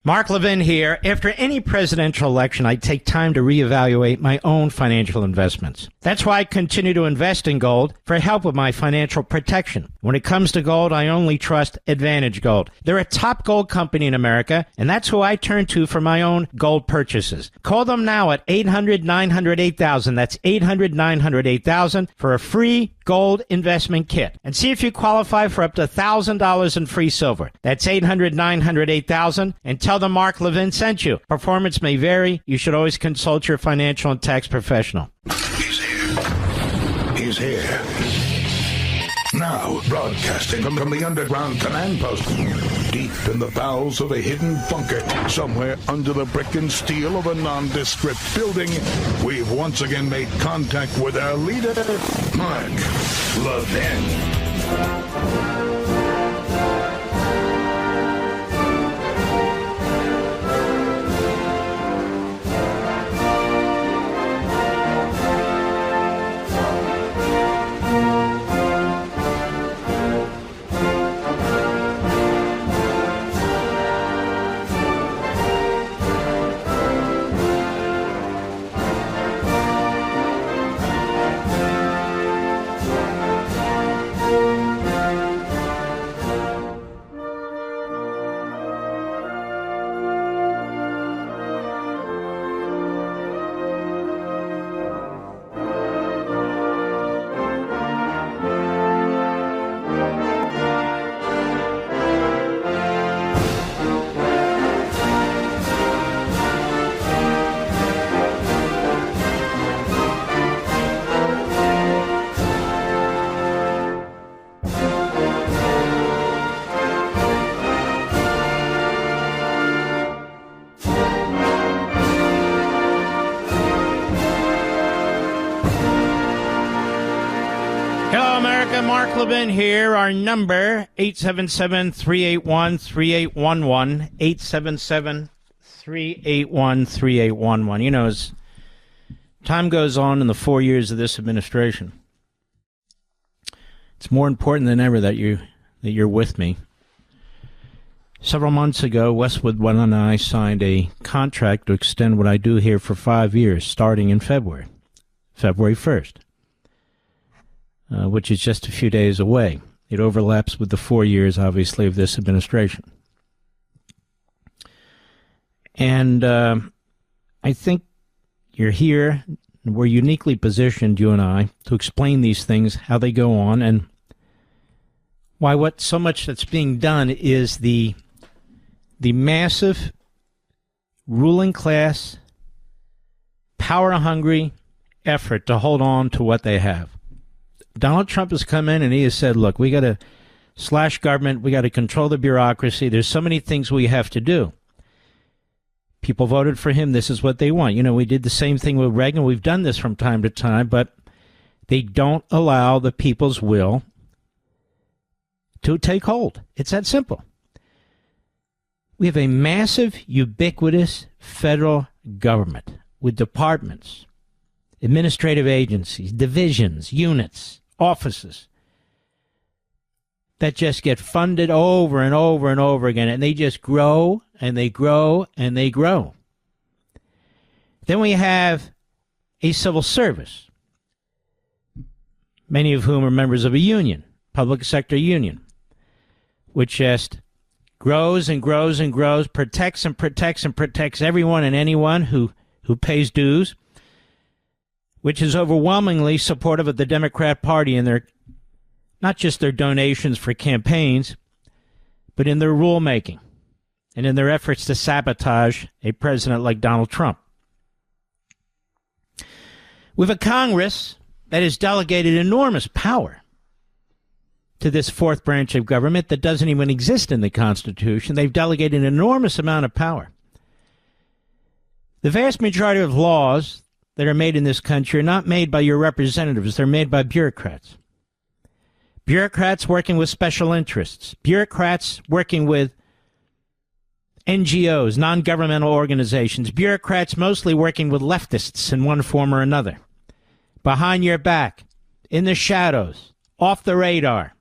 Mark Levin here. After any presidential election, I take time to reevaluate my own financial investments. That's why I continue to invest in gold for help with my financial protection. When it comes to gold, I only trust Advantage Gold. They're a top gold company in America, and that's who I turn to for my own gold purchases. Call them now at 800-900-8000. That's 800-900-8000 for a free gold investment kit. And see if you qualify for up to $1,000 in free silver. That's 800-900-8000. And tell them Mark Levin sent you. Performance may vary. You should always consult your financial and tax professional. He's here. He's here. Now, broadcasting from the underground command post, deep in the bowels of a hidden bunker, somewhere under the brick and steel of a nondescript building, we've once again made contact with our leader, Mark Levin. Mark Levin here. Our number, 877-381-3811, 877-381-3811. You know, as time goes on in the 4 years of this administration, it's more important than ever that you're with me. Several months ago, Westwood and I signed a contract to extend what I do here for 5 years, starting in February 1st. Which is just a few days away. It overlaps with the 4 years, obviously, of this administration. And I think you're here, and we're uniquely positioned, you and I, to explain these things, how they go on, and why what so much that's being done is the massive ruling class, power-hungry effort to hold on to what they have. Donald Trump has come in and he has said, look, we got to slash government. We got to control the bureaucracy. There's so many things we have to do. People voted for him. This is what they want. You know, we did the same thing with Reagan. We've done this from time to time, but they don't allow the people's will to take hold. It's that simple. We have a massive, ubiquitous federal government with departments, administrative agencies, divisions, units, offices that just get funded over and over and over again, and they just grow and they grow and they grow. Then we have a civil service, many of whom are members of a union, public sector union, which just grows and grows and grows, protects and protects and protects everyone and anyone who pays dues, which is overwhelmingly supportive of the Democrat Party in their, not just their donations for campaigns, but in their rulemaking and in their efforts to sabotage a president like Donald Trump. We have a Congress that has delegated enormous power to this fourth branch of government that doesn't even exist in the Constitution. They've delegated an enormous amount of power. The vast majority of laws that are made in this country are not made by your representatives. They're made by bureaucrats. Bureaucrats working with special interests. Bureaucrats working with NGOs, non-governmental organizations. Bureaucrats mostly working with leftists in one form or another. Behind your back, in the shadows, off the radar.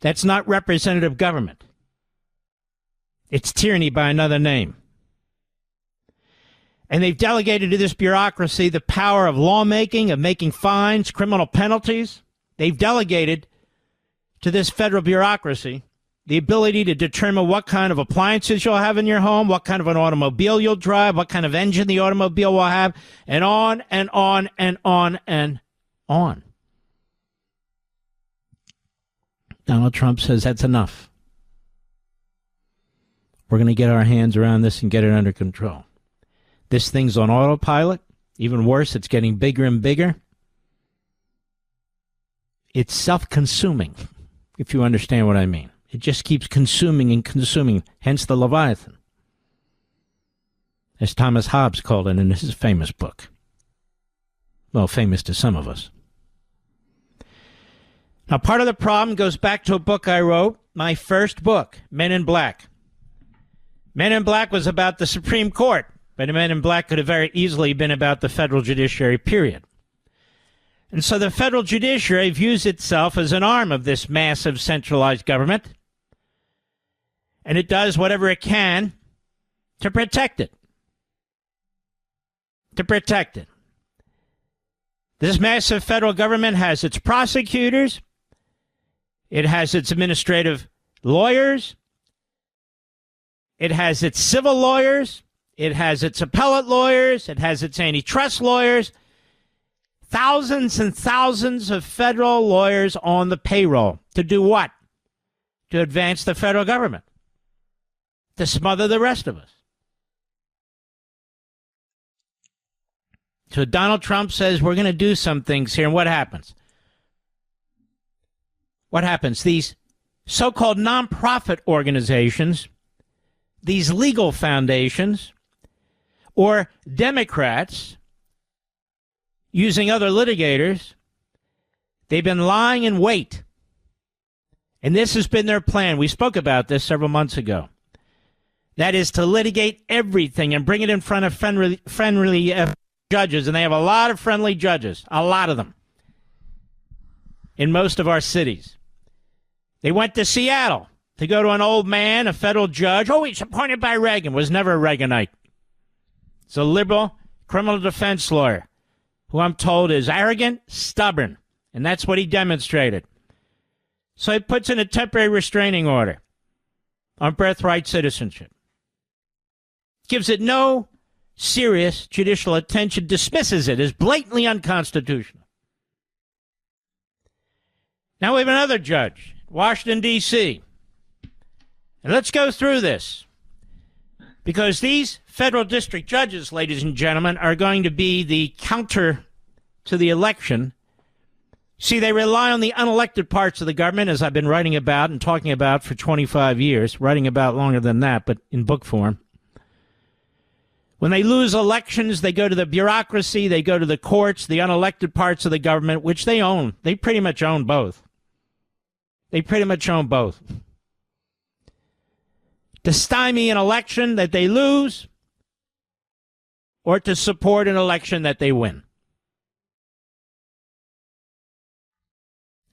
That's not representative government. It's tyranny by another name. And they've delegated to this bureaucracy the power of lawmaking, of making fines, criminal penalties. They've delegated to this federal bureaucracy the ability to determine what kind of appliances you'll have in your home, what kind of an automobile you'll drive, what kind of engine the automobile will have, and on and on and on and on. Donald Trump says that's enough. We're going to get our hands around this and get it under control. This thing's on autopilot. Even worse, it's getting bigger and bigger. It's self-consuming, if you understand what I mean. It just keeps consuming and consuming, hence the Leviathan, as Thomas Hobbes called it in his famous book. Well, famous to some of us. Now, part of the problem goes back to a book I wrote, my first book, Men in Black. Men in Black was about the Supreme Court, but Men in Black could have very easily been about the federal judiciary, period. And so the federal judiciary views itself as an arm of this massive centralized government, and it does whatever it can to protect it. To protect it. This massive federal government has its prosecutors, it has its administrative lawyers, it has its civil lawyers, it has its appellate lawyers, it has its antitrust lawyers, thousands and thousands of federal lawyers on the payroll. To do what? To advance the federal government. To smother the rest of us. So Donald Trump says we're going to do some things here, and what happens? What happens? These so-called nonprofit organizations, these legal foundations, or Democrats using other litigators, they've been lying in wait. And this has been their plan. We spoke about this several months ago. That is to litigate everything and bring it in front of friendly judges. And they have a lot of friendly judges, a lot of them, in most of our cities. They went to Seattle to go to an old man, a federal judge. Oh, he's appointed by Reagan. Was never a Reaganite. It's a liberal criminal defense lawyer who I'm told is arrogant, stubborn, and that's what he demonstrated. So he puts in a temporary restraining order on birthright citizenship. Gives it no serious judicial attention, dismisses it as blatantly unconstitutional. Now we have another judge, Washington, D.C. And let's go through this, because these federal district judges, ladies and gentlemen, are going to be the counter to the election. See, they rely on the unelected parts of the government, as I've been writing about and talking about for 25 years, writing about longer than that, but in book form. When they lose elections, they go to the bureaucracy, they go to the courts, the unelected parts of the government, which they own. They pretty much own both. They pretty much own both. To stymie an election that they lose, or to support an election that they win.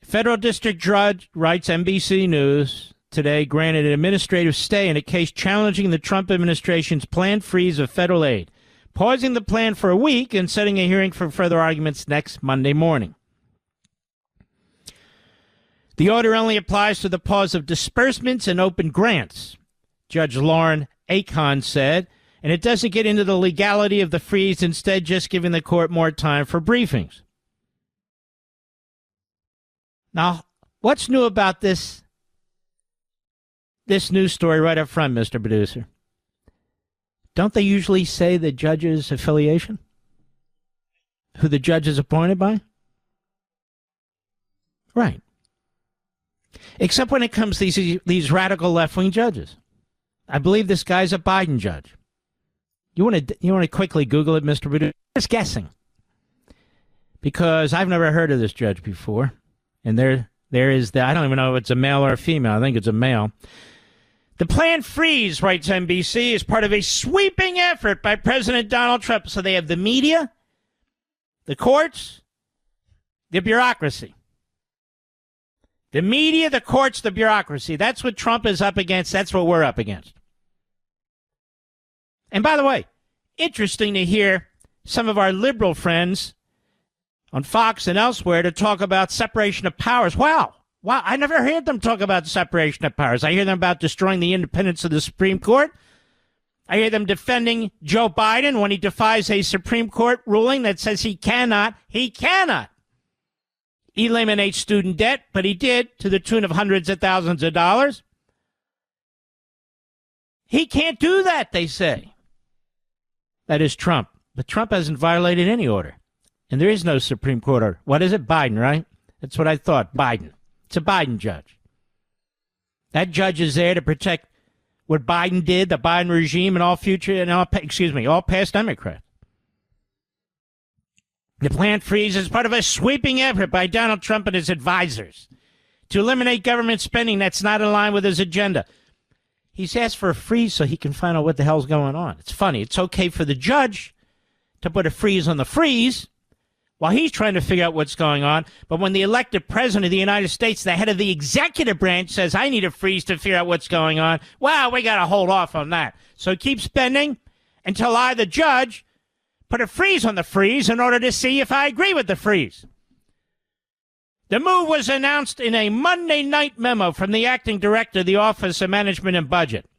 Federal district judge, writes NBC News today, granted an administrative stay in a case challenging the Trump administration's planned freeze of federal aid, pausing the plan for a week and setting a hearing for further arguments next Monday morning. The order only applies to the pause of disbursements and open grants, Judge Loren AliKhan said, and it doesn't get into the legality of the freeze, instead just giving the court more time for briefings. Now, what's new about this news story right up front, Mr. Producer? Don't they usually say the judge's affiliation? Who the judge is appointed by? Right. Except when it comes to these radical left-wing judges. I believe this guy's a Biden judge. You want to quickly Google it, Mr. Producer? Just guessing. Because I've never heard of this judge before. And there is I don't even know if it's a male or a female. I think it's a male. The planned freeze, writes NBC, is part of a sweeping effort by President Donald Trump. So they have the media, the courts, the bureaucracy. The media, the courts, the bureaucracy. That's what Trump is up against. That's what we're up against. And by the way, interesting to hear some of our liberal friends on Fox and elsewhere to talk about separation of powers. Wow, I never heard them talk about separation of powers. I hear them about destroying the independence of the Supreme Court. I hear them defending Joe Biden when he defies a Supreme Court ruling that says he cannot eliminate student debt, but he did to the tune of hundreds of thousands of dollars. He can't do that, they say. That is Trump. But Trump hasn't violated any order. And there is no Supreme Court order. What is it? Biden, right? That's what I thought. Biden. It's a Biden judge. That judge is there to protect what Biden did, the Biden regime, and all past Democrats. The planned freeze is part of a sweeping effort by Donald Trump and his advisors to eliminate government spending that's not in line with his agenda. He's asked for a freeze so he can find out what the hell's going on. It's funny. It's okay for the judge to put a freeze on the freeze while he's trying to figure out what's going on. But when the elected president of the United States, the head of the executive branch, says, I need a freeze to figure out what's going on, well, we got to hold off on that. So keep spending until I, the judge, put a freeze on the freeze in order to see if I agree with the freeze. The move was announced in a Monday night memo from the acting director of the Office of Management and Budget,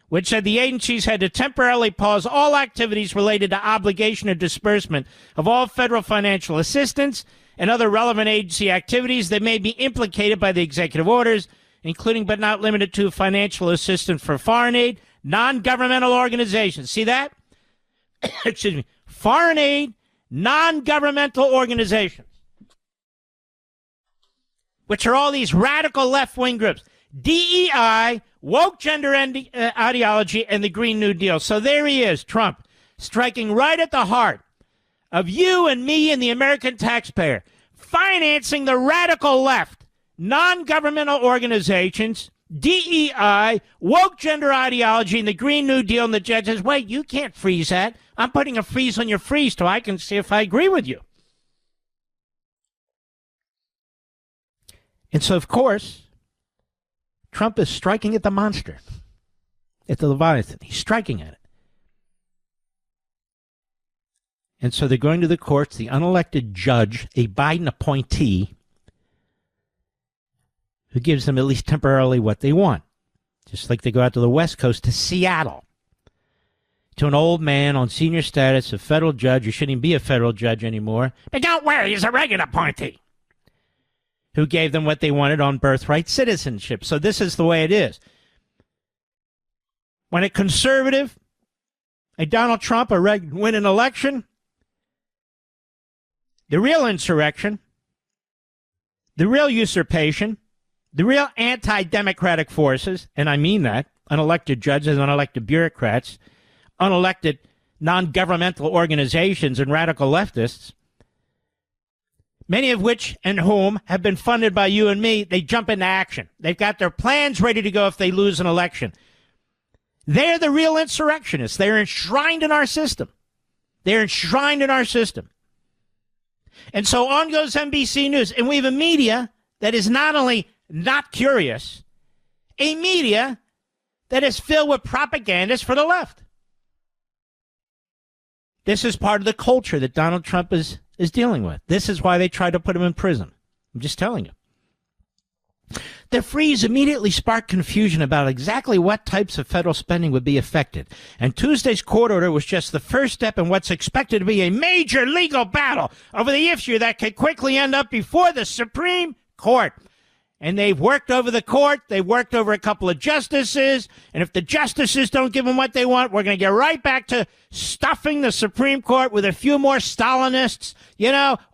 which said the agencies had to temporarily pause all activities related to obligation or disbursement of all federal financial assistance and other relevant agency activities that may be implicated by the executive orders, including but not limited to financial assistance for foreign aid, non-governmental organizations. See that? Excuse me. Foreign aid, non-governmental organizations, which are all these radical left-wing groups. DEI, woke gender ideology, and the Green New Deal. So there he is, Trump, striking right at the heart of you and me and the American taxpayer, financing the radical left, non-governmental organizations, DEI, woke gender ideology, and the Green New Deal. And the judge says, wait, you can't freeze that. I'm putting a freeze on your freeze so I can see if I agree with you. And so, of course, Trump is striking at the monster, at the Leviathan. He's striking at it. And so they're going to the courts. The unelected judge, a Biden appointee, who gives them at least temporarily what they want. Just like they go out to the West Coast, to Seattle, to an old man on senior status, a federal judge who shouldn't even be a federal judge anymore. But don't worry, he's a regular appointee, who gave them what they wanted on birthright citizenship. So this is the way it is. When a conservative, a Donald Trump, win an election, the real insurrection, the real usurpation, the real anti-democratic forces, and I mean that, unelected judges, unelected bureaucrats, unelected non-governmental organizations and radical leftists, many of which and whom have been funded by you and me, they jump into action. They've got their plans ready to go if they lose an election. They're the real insurrectionists. They're enshrined in our system. They're enshrined in our system. And so on goes NBC News. And we have a media that is not only not curious, a media that is filled with propagandists for the left. This is part of the culture that Donald Trump is dealing with. This is why they tried to put him in prison. I'm just telling you. The freeze immediately sparked confusion about exactly what types of federal spending would be affected. And Tuesday's court order was just the first step in what's expected to be a major legal battle over the issue that could quickly end up before the Supreme Court. And they've worked over the court. They've worked over a couple of justices. And if the justices don't give them what they want, we're going to get right back to stuffing the Supreme Court with a few more Stalinists,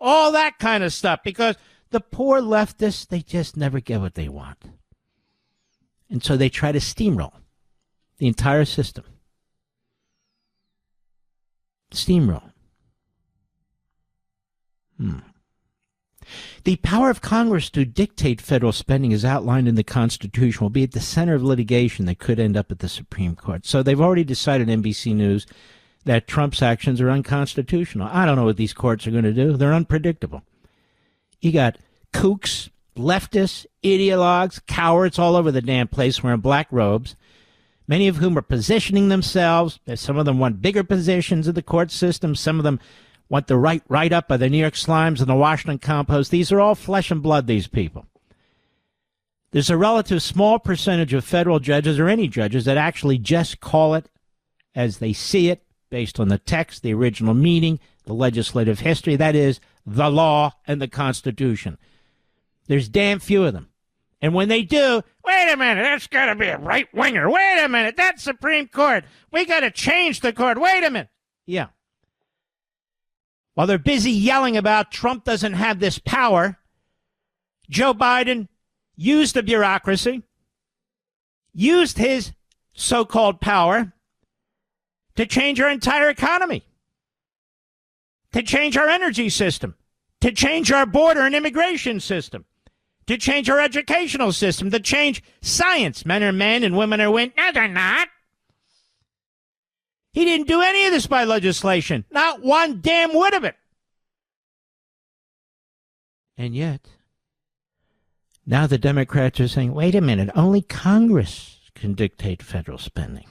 all that kind of stuff. Because the poor leftists, they just never get what they want. And so they try to steamroll the entire system. Steamroll. The power of Congress to dictate federal spending as outlined in the Constitution will be at the center of litigation that could end up at the Supreme Court. So they've already decided, NBC News, that Trump's actions are unconstitutional. I don't know what these courts are going to do. They're unpredictable. You got kooks, leftists, ideologues, cowards all over the damn place wearing black robes, many of whom are positioning themselves. Some of them want bigger positions in the court system. Some of them want the right up by the New York Slimes and the Washington Compost. These are all flesh and blood, these people. There's a relative small percentage of federal judges or any judges that actually just call it as they see it, based on the text, the original meaning, the legislative history, that is, the law and the Constitution. There's damn few of them. And when they do, wait a minute, that's got to be a right-winger. Wait a minute, that's Supreme Court. We got to change the court. Wait a minute. Yeah. While they're busy yelling about Trump doesn't have this power, Joe Biden used the bureaucracy, used his so-called power to change our entire economy, to change our energy system, to change our border and immigration system, to change our educational system, to change science. Men are men and women are women. No, they're not. He didn't do any of this by legislation. Not one damn whit of it. And yet, now the Democrats are saying, wait a minute, only Congress can dictate federal spending.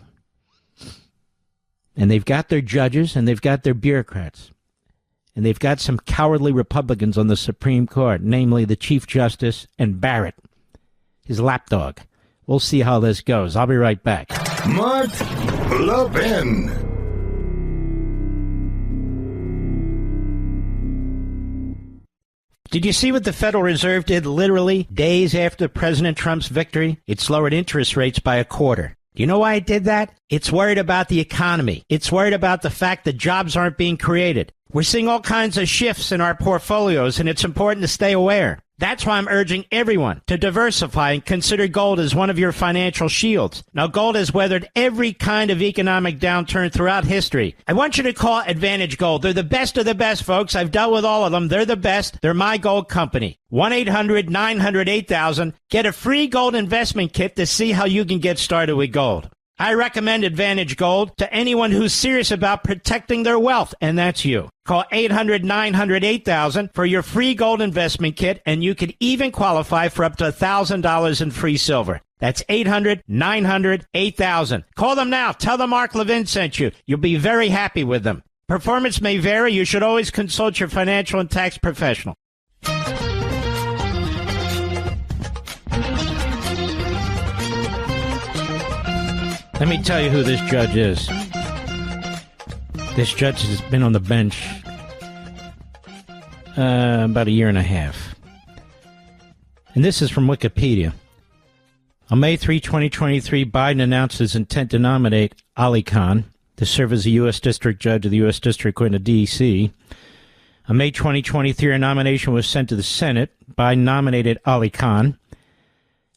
And they've got their judges and they've got their bureaucrats. And they've got some cowardly Republicans on the Supreme Court, namely the Chief Justice and Barrett, his lapdog. We'll see how this goes. I'll be right back. Mark Levin. Did you see what the Federal Reserve did literally days after President Trump's victory? It's lowered interest rates by a quarter. Do you know why it did that? It's worried about the economy. It's worried about the fact that jobs aren't being created. We're seeing all kinds of shifts in our portfolios, and it's important to stay aware. That's why I'm urging everyone to diversify and consider gold as one of your financial shields. Now, gold has weathered every kind of economic downturn throughout history. I want you to call Advantage Gold. They're the best of the best, folks. I've dealt with all of them. They're the best. They're my gold company. 1-800-900-8000. Get a free gold investment kit to see how you can get started with gold. I recommend Advantage Gold to anyone who's serious about protecting their wealth, and that's you. Call 800-900-8000 for your free gold investment kit, and you could even qualify for up to $1,000 in free silver. That's 800-900-8000. Call them now. Tell them Mark Levin sent you. You'll be very happy with them. Performance may vary. You should always consult your financial and tax professional. Let me tell you who this judge is. This judge has been on the bench about a year and a half. And this is from Wikipedia. On May 3, 2023, Biden announced his intent to nominate AliKhan to serve as a U.S. District Judge of the U.S. District Court in D.C. On May 2023, a nomination was sent to the Senate. Biden nominated AliKhan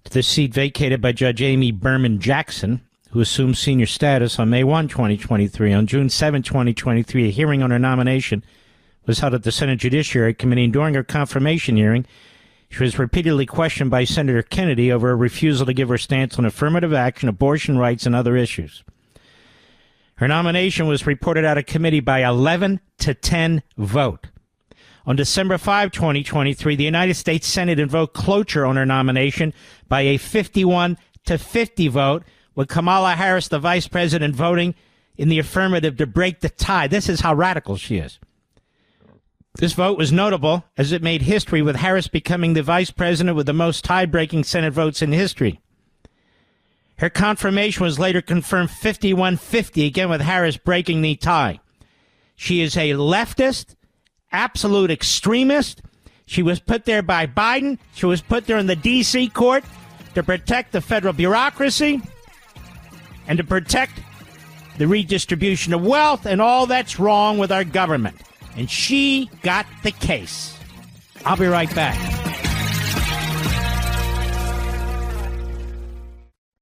to the seat vacated by Judge Amy Berman Jackson, who assumed senior status on May 1, 2023. On June 7, 2023, a hearing on her nomination was held at the Senate Judiciary Committee, and during her confirmation hearing, she was repeatedly questioned by Senator Kennedy over her refusal to give her stance on affirmative action, abortion rights, and other issues. Her nomination was reported out of committee by 11-10 vote. On December 5, 2023, the United States Senate invoked cloture on her nomination by a 51-50 vote, with Kamala Harris, the vice president, voting in the affirmative to break the tie. This is how radical she is. This vote was notable as it made history, with Harris becoming the vice president with the most tie-breaking Senate votes in history. Her confirmation was later confirmed 51-50, again with Harris breaking the tie. She is a leftist, absolute extremist. She was put there by Biden. She was put there in the D.C. court to protect the federal bureaucracy and to protect the redistribution of wealth and all that's wrong with our government. And she got the case. I'll be right back.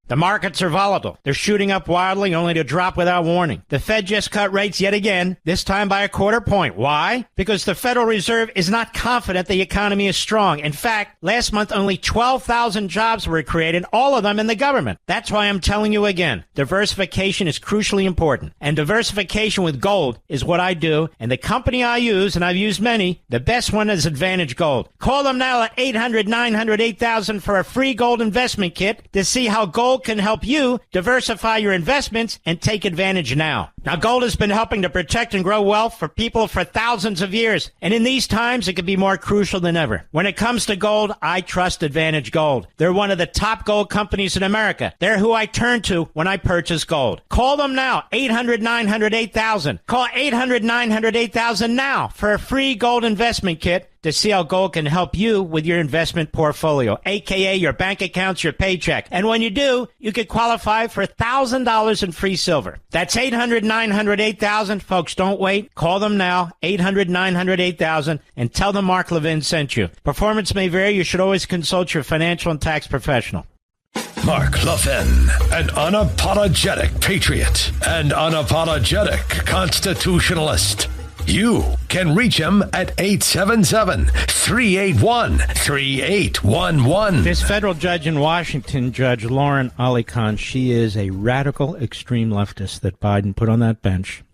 The markets are volatile. They're shooting up wildly only to drop without warning. The Fed just cut rates yet again, this time by a quarter point. Why? Because the Federal Reserve is not confident the economy is strong. In fact, last month only 12,000 jobs were created, all of them in the government. That's why I'm telling you again, diversification is crucially important. And diversification with gold is what I do. And the company I use, and I've used many, the best one is Advantage Gold. Call them now at 800-900-8000 for a free gold investment kit to see how gold gold can help you diversify your investments and take advantage now. Now, gold has been helping to protect and grow wealth for people for thousands of years. And in these times, it can be more crucial than ever. When it comes to gold, I trust Advantage Gold. They're one of the top gold companies in America. They're who I turn to when I purchase gold. Call them now, 800-900-8000. Call 800-900-8000 now for a free gold investment kit to see how gold can help you with your investment portfolio, a.k.a. your bank accounts, your paycheck. And when you do, you could qualify for $1,000 in free silver. That's 800-900-8000. Folks, don't wait. Call them now, 800-900-8000, and tell them Mark Levin sent you. Performance may vary. You should always consult your financial and tax professional. Mark Levin, an unapologetic patriot and unapologetic constitutionalist. You can reach him at 877-381-3811. This federal judge in Washington, Judge Loren AliKhan, she is a radical extreme leftist that Biden put on that bench.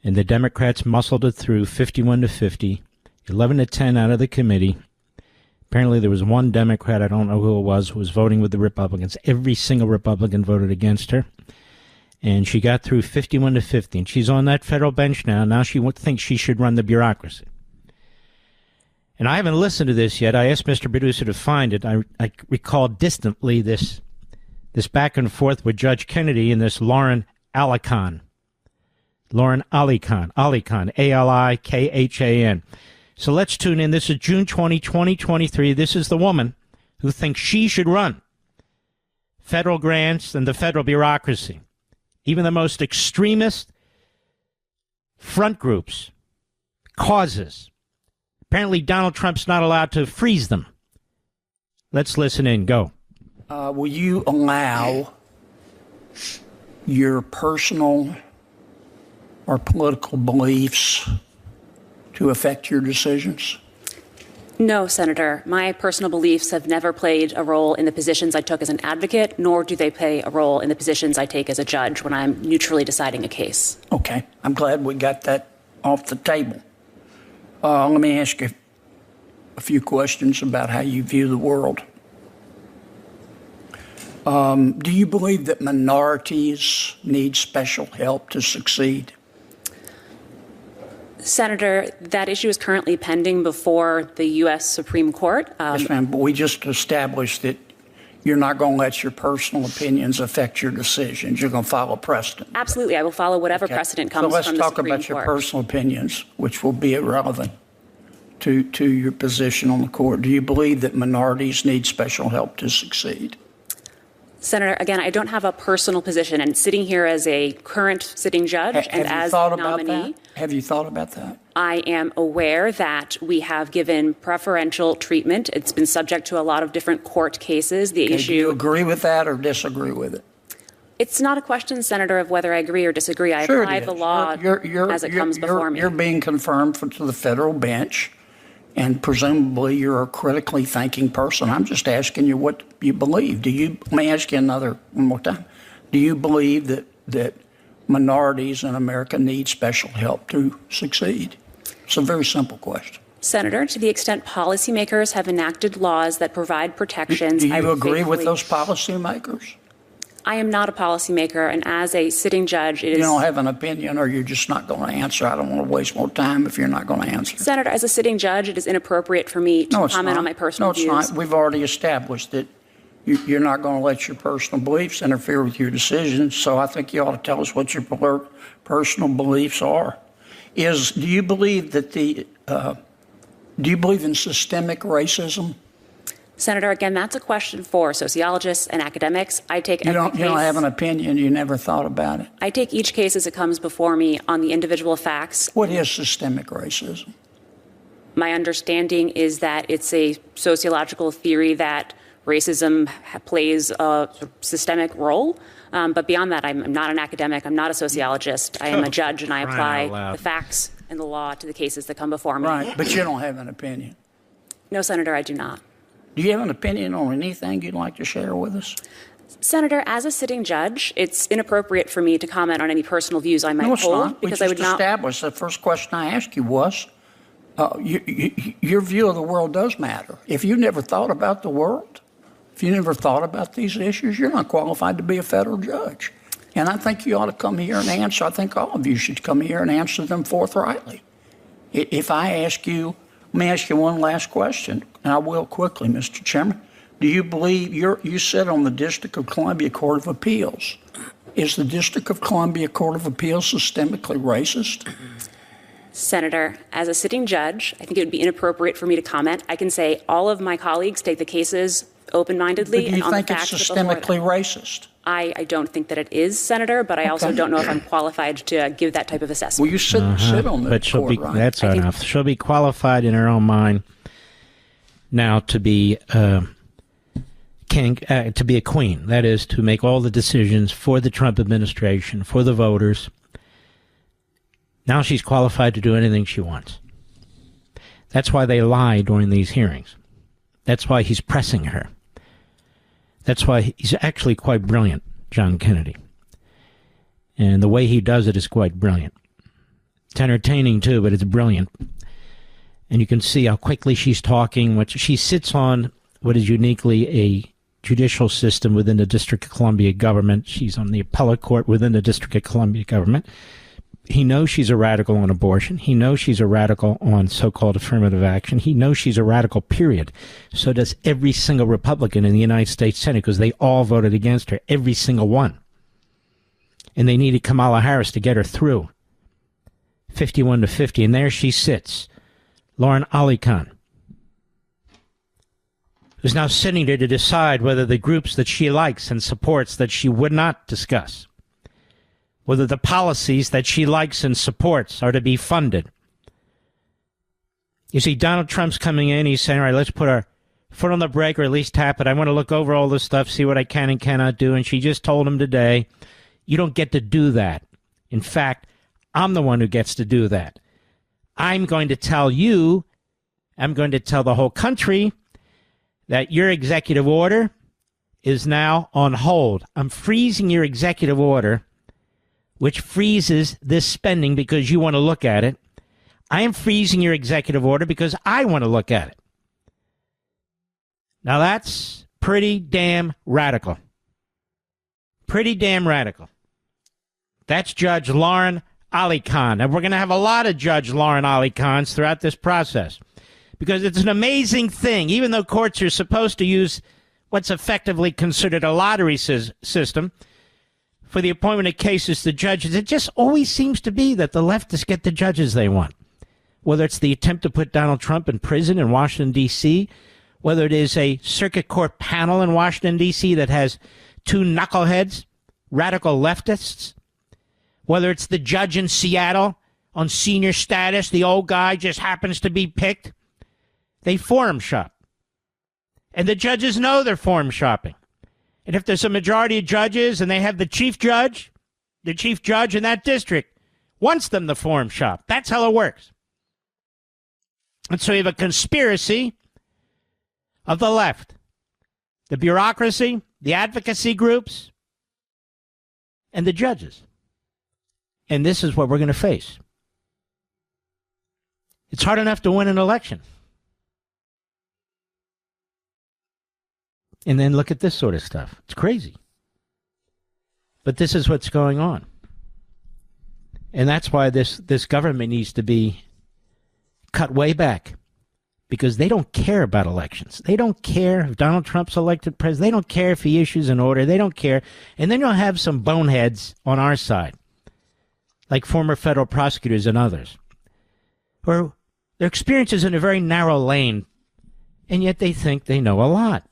And the Democrats muscled it through 51-50, 11-10 out of the committee. Apparently there was one Democrat, I don't know who it was, who was voting with the Republicans. Every single Republican voted against her. And she got through 51-50. And she's on that federal bench now. Now she thinks she should run the bureaucracy. And I haven't listened to this yet. I asked Mr. Producer to find it. I recall distantly this back and forth with Judge Kennedy and this Loren AliKhan. Loren AliKhan. AliKhan. A-L-I-K-H-A-N. So let's tune in. This is June 20, 2023. This is the woman who thinks she should run federal grants and the federal bureaucracy. Even the most extremist front groups, causes. Apparently Donald Trump's not allowed to freeze them. Let's listen in. Go. Will you allow your personal or political beliefs to affect your decisions? No, Senator. My personal beliefs have never played a role in the positions I took as an advocate, nor do they play a role in the positions I take as a judge when I'm neutrally deciding a case. Okay. I'm glad we got that off the table. Let me ask you a few questions about how you view the world. Do you believe that minorities need special help to succeed? Senator, that issue is currently pending before the U.S. Supreme Court. Yes, ma'am, but we just established that you're not going to let your personal opinions affect your decisions. You're going to follow precedent. Absolutely. I will follow whatever precedent comes from the Supreme Court. So let's talk about your personal opinions, which will be irrelevant to your position on the court. Do you believe that minorities need special help to succeed? Senator, again, I don't have a personal position, and sitting here as a current sitting judge and as a nominee. Have you thought about that? I am aware that we have given preferential treatment. It's been subject to a lot of different court cases. The issue. Do you agree with that or disagree with it? It's not a question, Senator, of whether I agree or disagree. I apply the law as it comes before me. You're being confirmed to the federal bench, and presumably you're a critically thinking person. I'm just asking you what you believe. Let me ask you one more time. Do you believe that minorities in America need special help to succeed? It's a very simple question. Senator, to the extent policymakers have enacted laws that provide protections, do you agree with those policymakers? I am not a policymaker, and as a sitting judge, it is... You don't have an opinion, or you're just not going to answer. I don't want to waste more time if you're not going to answer. Senator, as a sitting judge, it is inappropriate for me to comment on my personal views. No, it's not. We've already established that you're not going to let your personal beliefs interfere with your decisions, so I think you ought to tell us what your personal beliefs are. Do you believe in systemic racism? Senator, again, that's a question for sociologists and academics. I take you don't have an opinion. You never thought about it. I take each case as it comes before me on the individual facts. What is systemic racism? My understanding is that it's a sociological theory that racism plays a systemic role. But beyond that, I'm not an academic. I'm not a sociologist. I am a judge, and I apply the facts and the law to the cases that come before me. Right, but you don't have an opinion. No, Senator, I do not. Do you have an opinion on anything you'd like to share with us? Senator, as a sitting judge, it's inappropriate for me to comment on any personal views I might hold. Not. Because I would not established. The first question I asked you was, your view of the world does matter. If you never thought about the world, if you never thought about these issues, you're not qualified to be a federal judge. And I think you ought to come here and answer. I think all of you should come here and answer them forthrightly. If I ask you, let me ask you one last question, and I will quickly, Mr. Chairman. Do you believe you sit on the District of Columbia Court of Appeals? Is the District of Columbia Court of Appeals systemically racist? Senator, as a sitting judge, I think it would be inappropriate for me to comment. I can say all of my colleagues take the cases open-mindedly. But do you think it's systemically racist? I don't think that it is, Senator, but I also don't know if I'm qualified to give that type of assessment. Well, you sit on the court, right? That's enough. She'll be qualified in her own mind now to be a queen. That is, to make all the decisions for the Trump administration, for the voters. Now she's qualified to do anything she wants. That's why they lie during these hearings. That's why he's pressing her. That's why he's actually quite brilliant, John Kennedy. And the way he does it is quite brilliant. It's entertaining, too, but it's brilliant. And you can see how quickly she's talking. She sits on what is uniquely a judicial system within the District of Columbia government. She's on the appellate court within the District of Columbia government. He knows she's a radical on abortion. He knows she's a radical on so-called affirmative action. He knows she's a radical, period. So does every single Republican in the United States Senate, because they all voted against her, every single one. And they needed Kamala Harris to get her through. 51-50, and there she sits. Loren AliKhan, who's now sitting there to decide whether the groups that she likes and supports that she would not discuss, whether the policies that she likes and supports are to be funded. You see, Donald Trump's coming in. He's saying, all right, let's put our foot on the brake or at least tap it. I want to look over all this stuff, see what I can and cannot do. And she just told him today, you don't get to do that. In fact, I'm the one who gets to do that. I'm going to tell you, I'm going to tell the whole country that your executive order is now on hold. I'm freezing your executive order, which freezes this spending because you want to look at it. I am freezing your executive order because I want to look at it. Now that's pretty damn radical. Pretty damn radical. That's Judge Loren AliKhan. And we're going to have a lot of Judge Loren AliKhans throughout this process because it's an amazing thing. Even though courts are supposed to use what's effectively considered a lottery system for the appointment of cases to judges, it just always seems to be that the leftists get the judges they want. Whether it's the attempt to put Donald Trump in prison in Washington, D.C., whether it is a circuit court panel in Washington, D.C. that has two knuckleheads, radical leftists, whether it's the judge in Seattle on senior status, the old guy just happens to be picked, they forum shop. And the judges know they're forum shopping. And if there's a majority of judges and they have the chief judge in that district wants them to forum shop. That's how it works. And so you have a conspiracy of the left, the bureaucracy, the advocacy groups, and the judges. And this is what we're going to face. It's hard enough to win an election. And then look at this sort of stuff. It's crazy. But this is what's going on. And that's why this government needs to be cut way back. Because they don't care about elections. They don't care if Donald Trump's elected president. They don't care if he issues an order. They don't care. And then you'll have some boneheads on our side, like former federal prosecutors and others, where their experience is in a very narrow lane, and yet they think they know a lot.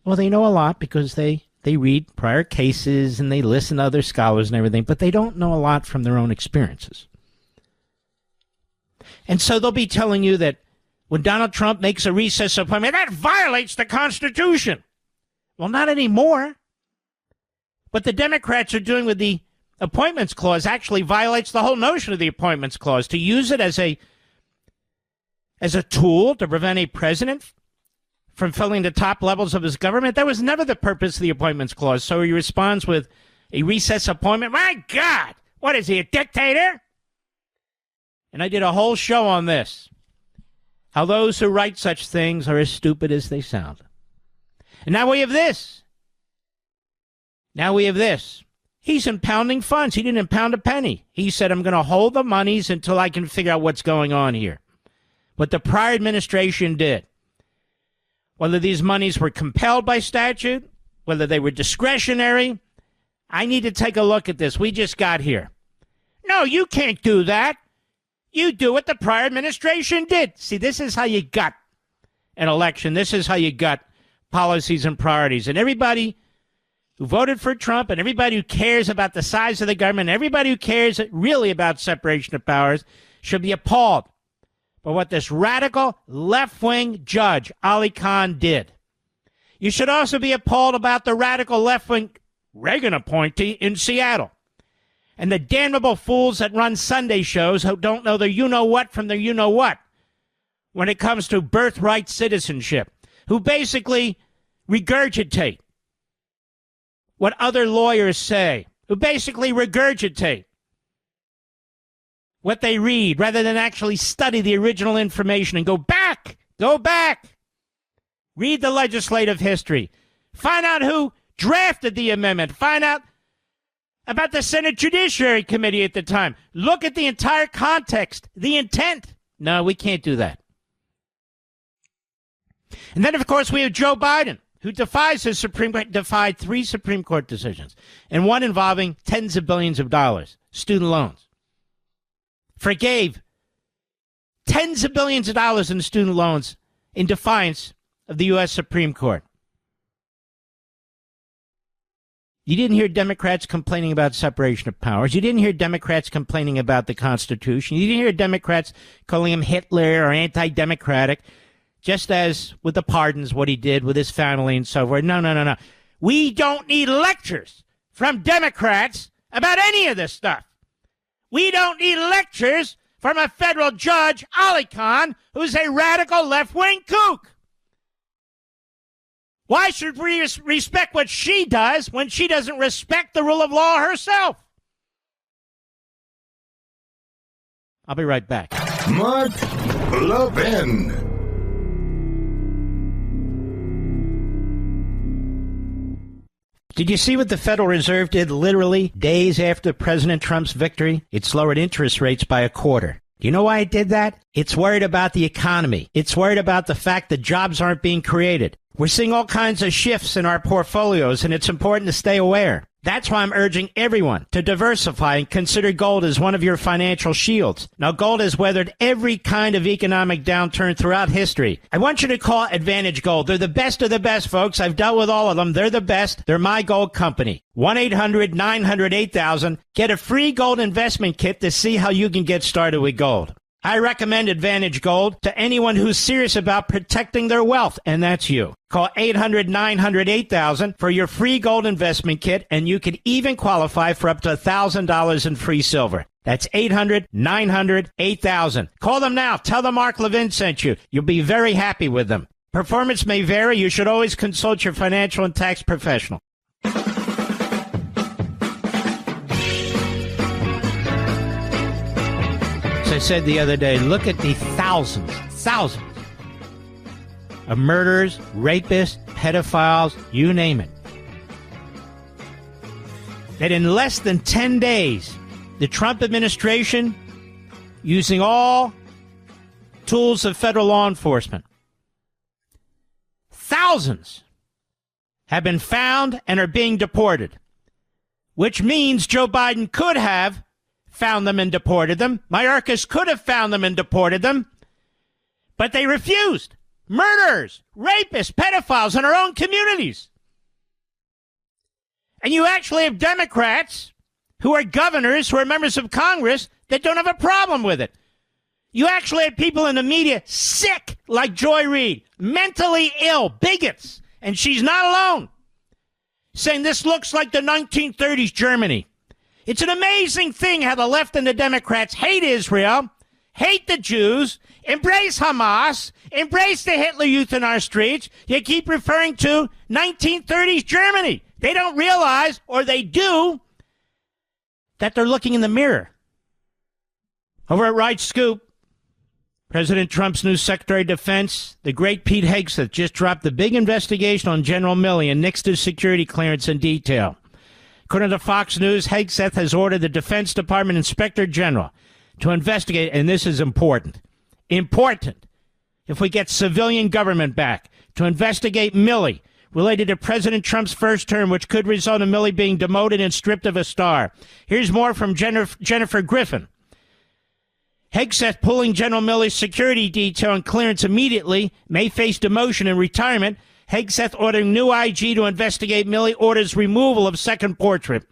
Well, they know a lot because they read prior cases and they listen to other scholars and everything, but they don't know a lot from their own experiences. And so they'll be telling you that when Donald Trump makes a recess appointment, that violates the Constitution. Well, not anymore. What the Democrats are doing with the Appointments Clause actually violates the whole notion of the Appointments Clause. To use it as a tool to prevent a president from filling the top levels of his government, that was never the purpose of the Appointments Clause. So he responds with a recess appointment. My God, what is he, a dictator? And I did a whole show on this. How those who write such things are as stupid as they sound. And now we have this. He's impounding funds. He didn't impound a penny. He said, I'm going to hold the monies until I can figure out what's going on here. What the prior administration did. Whether these monies were compelled by statute, whether they were discretionary, I need to take a look at this. We just got here. No, you can't do that. You do what the prior administration did. See, this is how you got an election. This is how you got policies and priorities. And everybody who voted for Trump and everybody who cares about the size of the government, everybody who cares really about separation of powers should be appalled by what this radical left-wing judge, AliKhan, did. You should also be appalled about the radical left-wing Reagan appointee in Seattle and the damnable fools that run Sunday shows who don't know their you-know-what from their you-know-what when it comes to birthright citizenship, who basically regurgitate what other lawyers say, who basically regurgitate what they read rather than actually study the original information and go back, read the legislative history, find out who drafted the amendment, find out about the Senate Judiciary Committee at the time, look at the entire context, the intent. No, we can't do that. And then, of course, we have Joe Biden, who defied 3 Supreme Court decisions, and one involving tens of billions of dollars, student loans. Forgave tens of billions of dollars in student loans in defiance of the U.S. Supreme Court. You didn't hear Democrats complaining about separation of powers. You didn't hear Democrats complaining about the Constitution. You didn't hear Democrats calling him Hitler or anti-democratic, just as with the pardons, what he did with his family and so forth. No. We don't need lectures from Democrats about any of this stuff. We don't need lectures from a federal judge, AliKhan, who's a radical left-wing kook. Why should we respect what she does when she doesn't respect the rule of law herself? I'll be right back. Mark Levin. Did you see what the Federal Reserve did literally days after President Trump's victory? It's lowered interest rates by 1/4. Do you know why it did that? It's worried about the economy. It's worried about the fact that jobs aren't being created. We're seeing all kinds of shifts in our portfolios, and it's important to stay aware. That's why I'm urging everyone to diversify and consider gold as one of your financial shields. Now, gold has weathered every kind of economic downturn throughout history. I want you to call Advantage Gold. They're the best of the best, folks. I've dealt with all of them. They're the best. They're my gold company. 1-800-900-8000. Get a free gold investment kit to see how you can get started with gold. I recommend Advantage Gold to anyone who's serious about protecting their wealth, and that's you. Call 800-900-8000 for your free gold investment kit, and you can even qualify for up to $1,000 in free silver. That's 800-900-8000. Call them now. Tell them Mark Levin sent you. You'll be very happy with them. Performance may vary. You should always consult your financial and tax professional. I said the other day, look at the thousands of murderers, rapists, pedophiles, you name it. That in less than 10 days, the Trump administration, using all tools of federal law enforcement, thousands have been found and are being deported, which means Joe Biden could have found them and deported them. Mayorkas could have found them and deported them, but they refused. Murderers, rapists, pedophiles in our own communities. And you actually have Democrats who are governors, who are members of Congress, that don't have a problem with it. You actually have people in the media sick, like Joy Reid, mentally ill, bigots, and she's not alone, saying this looks like the 1930s Germany. It's an amazing thing how the left and the Democrats hate Israel, hate the Jews, embrace Hamas, embrace the Hitler Youth in our streets. You keep referring to 1930s Germany. They don't realize, or they do, that they're looking in the mirror. Over at Right Scoop, President Trump's new Secretary of Defense, the great Pete Hegseth, just dropped the big investigation on General Milley and nixed his security clearance in detail. According to Fox News, Hegseth has ordered the Defense Department Inspector General to investigate, and this is important, if we get civilian government back, to investigate Milley related to President Trump's first term, which could result in Milley being demoted and stripped of a star. Here's more from Jennifer Griffin. Hegseth pulling General Milley's security detail and clearance immediately, may face demotion and retirement. Hegseth ordering new IG to investigate Milley, orders removal of second portrait.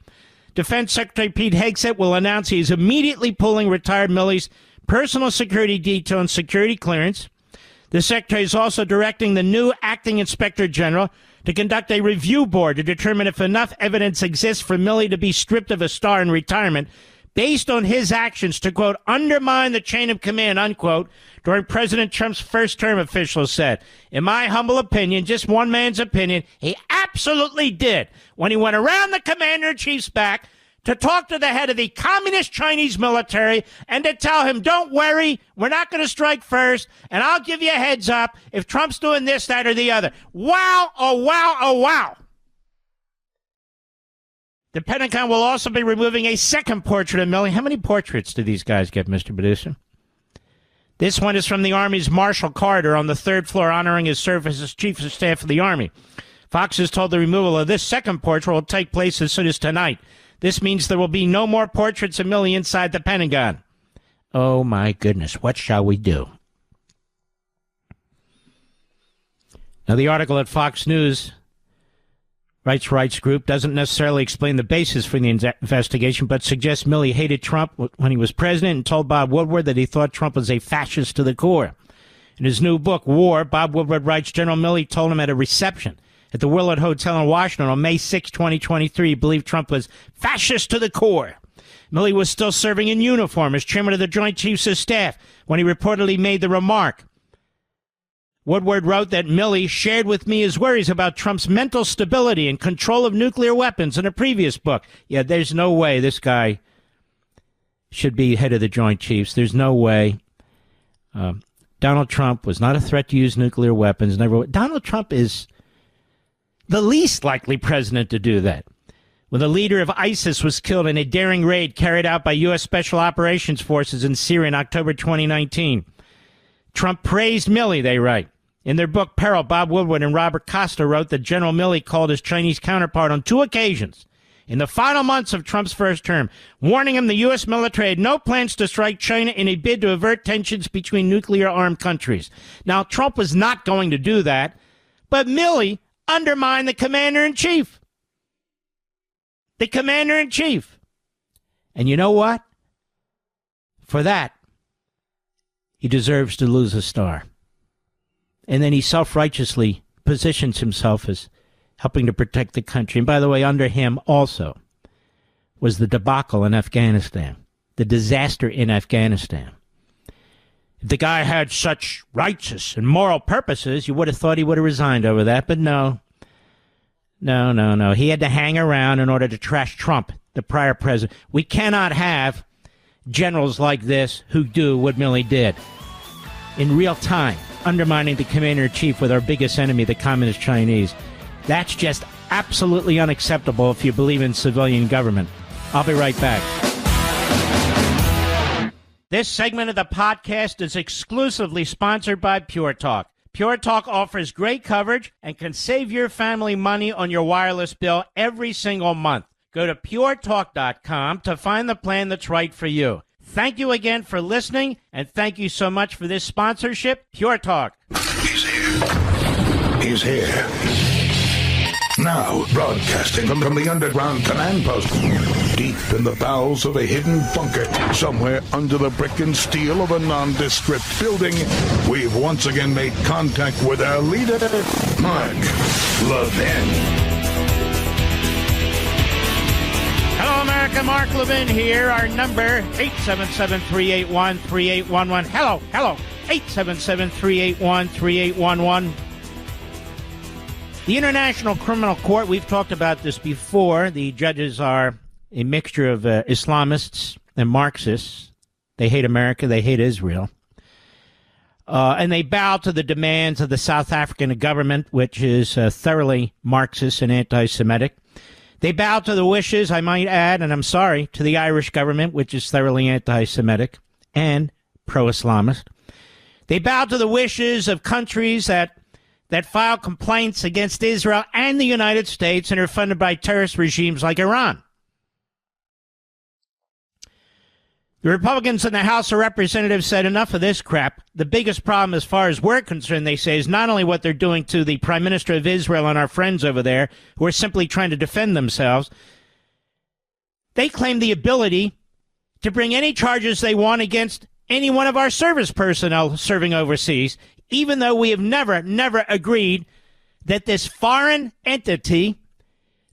Defense Secretary Pete Hegseth will announce he is immediately pulling retired Milley's personal security detail and security clearance. The Secretary is also directing the new acting Inspector General to conduct a review board to determine if enough evidence exists for Milley to be stripped of a star in retirement based on his actions to, quote, undermine the chain of command, unquote, during President Trump's first term, officials said. In my humble opinion, just one man's opinion, he absolutely did when he went around the commander-in-chief's back to talk to the head of the communist Chinese military and to tell him, don't worry, we're not going to strike first, and I'll give you a heads up if Trump's doing this, that, or the other. Wow, oh, wow, oh, wow. The Pentagon will also be removing a second portrait of Milley. How many portraits do these guys get, Mr. Producer? This one is from the Army's Marshall Corridor on the third floor, honoring his service as Chief of Staff of the Army. Fox is told the removal of this second portrait will take place as soon as tonight. This means there will be no more portraits of Milley inside the Pentagon. Oh, my goodness. What shall we do? Now, the article at Fox News rights group doesn't necessarily explain the basis for the investigation, but suggests Milley hated Trump when he was president and told Bob Woodward that he thought Trump was a fascist to the core. In his new book, War, Bob Woodward writes General Milley told him at a reception at the Willard Hotel in Washington on May 6, 2023, he believed Trump was fascist to the core. Milley was still serving in uniform as chairman of the Joint Chiefs of Staff when he reportedly made the remark. Woodward wrote that Milley shared with me his worries about Trump's mental stability and control of nuclear weapons in a previous book. Yeah, there's no way this guy should be head of the Joint Chiefs. There's no way. Donald Trump was not a threat to use nuclear weapons. Donald Trump is the least likely president to do that. When the leader of ISIS was killed in a daring raid carried out by U.S. Special Operations Forces in Syria in October 2019. Trump praised Milley, they write. In their book, Peril, Bob Woodward and Robert Costa wrote that General Milley called his Chinese counterpart on 2 occasions in the final months of Trump's first term, warning him the U.S. military had no plans to strike China in a bid to avert tensions between nuclear-armed countries. Now, Trump was not going to do that, but Milley undermined the commander-in-chief. The commander-in-chief. And you know what? For that, he deserves to lose a star. And then he self-righteously positions himself as helping to protect the country. And by the way, under him also was the debacle in Afghanistan, the disaster in Afghanistan. If the guy had such righteous and moral purposes, you would have thought he would have resigned over that. But no. He had to hang around in order to trash Trump, the prior president. We cannot have generals like this who do what Milley did in real time, undermining the commander-in-chief with our biggest enemy, the communist Chinese. That's just absolutely unacceptable if you believe in civilian government. I'll be right back. This segment of the podcast is exclusively sponsored by Pure Talk. Pure Talk offers great coverage and can save your family money on your wireless bill every single month. Go to puretalk.com to find the plan that's right for you. Thank you again for listening, and thank you so much for this sponsorship, Pure Talk. He's here. He's here. Now, broadcasting from the underground command post, deep in the bowels of a hidden bunker, somewhere under the brick and steel of a nondescript building, we've once again made contact with our leader, Mark Levin. Hello, America. Mark Levin here. Our number, 877-381-3811. Hello. 877-381-3811. The International Criminal Court, we've talked about this before. The judges are a mixture of Islamists and Marxists. They hate America. They hate Israel. and they bow to the demands of the South African government, which is thoroughly Marxist and anti-Semitic. They bow to the wishes, I might add, and I'm sorry, to the Irish government, which is thoroughly anti-Semitic and pro-Islamist. They bow to the wishes of countries that file complaints against Israel and the United States and are funded by terrorist regimes like Iran. The Republicans in the House of Representatives said enough of this crap. The biggest problem as far as we're concerned, they say, is not only what they're doing to the Prime Minister of Israel and our friends over there who are simply trying to defend themselves. They claim the ability to bring any charges they want against any one of our service personnel serving overseas, even though we have never agreed that this foreign entity,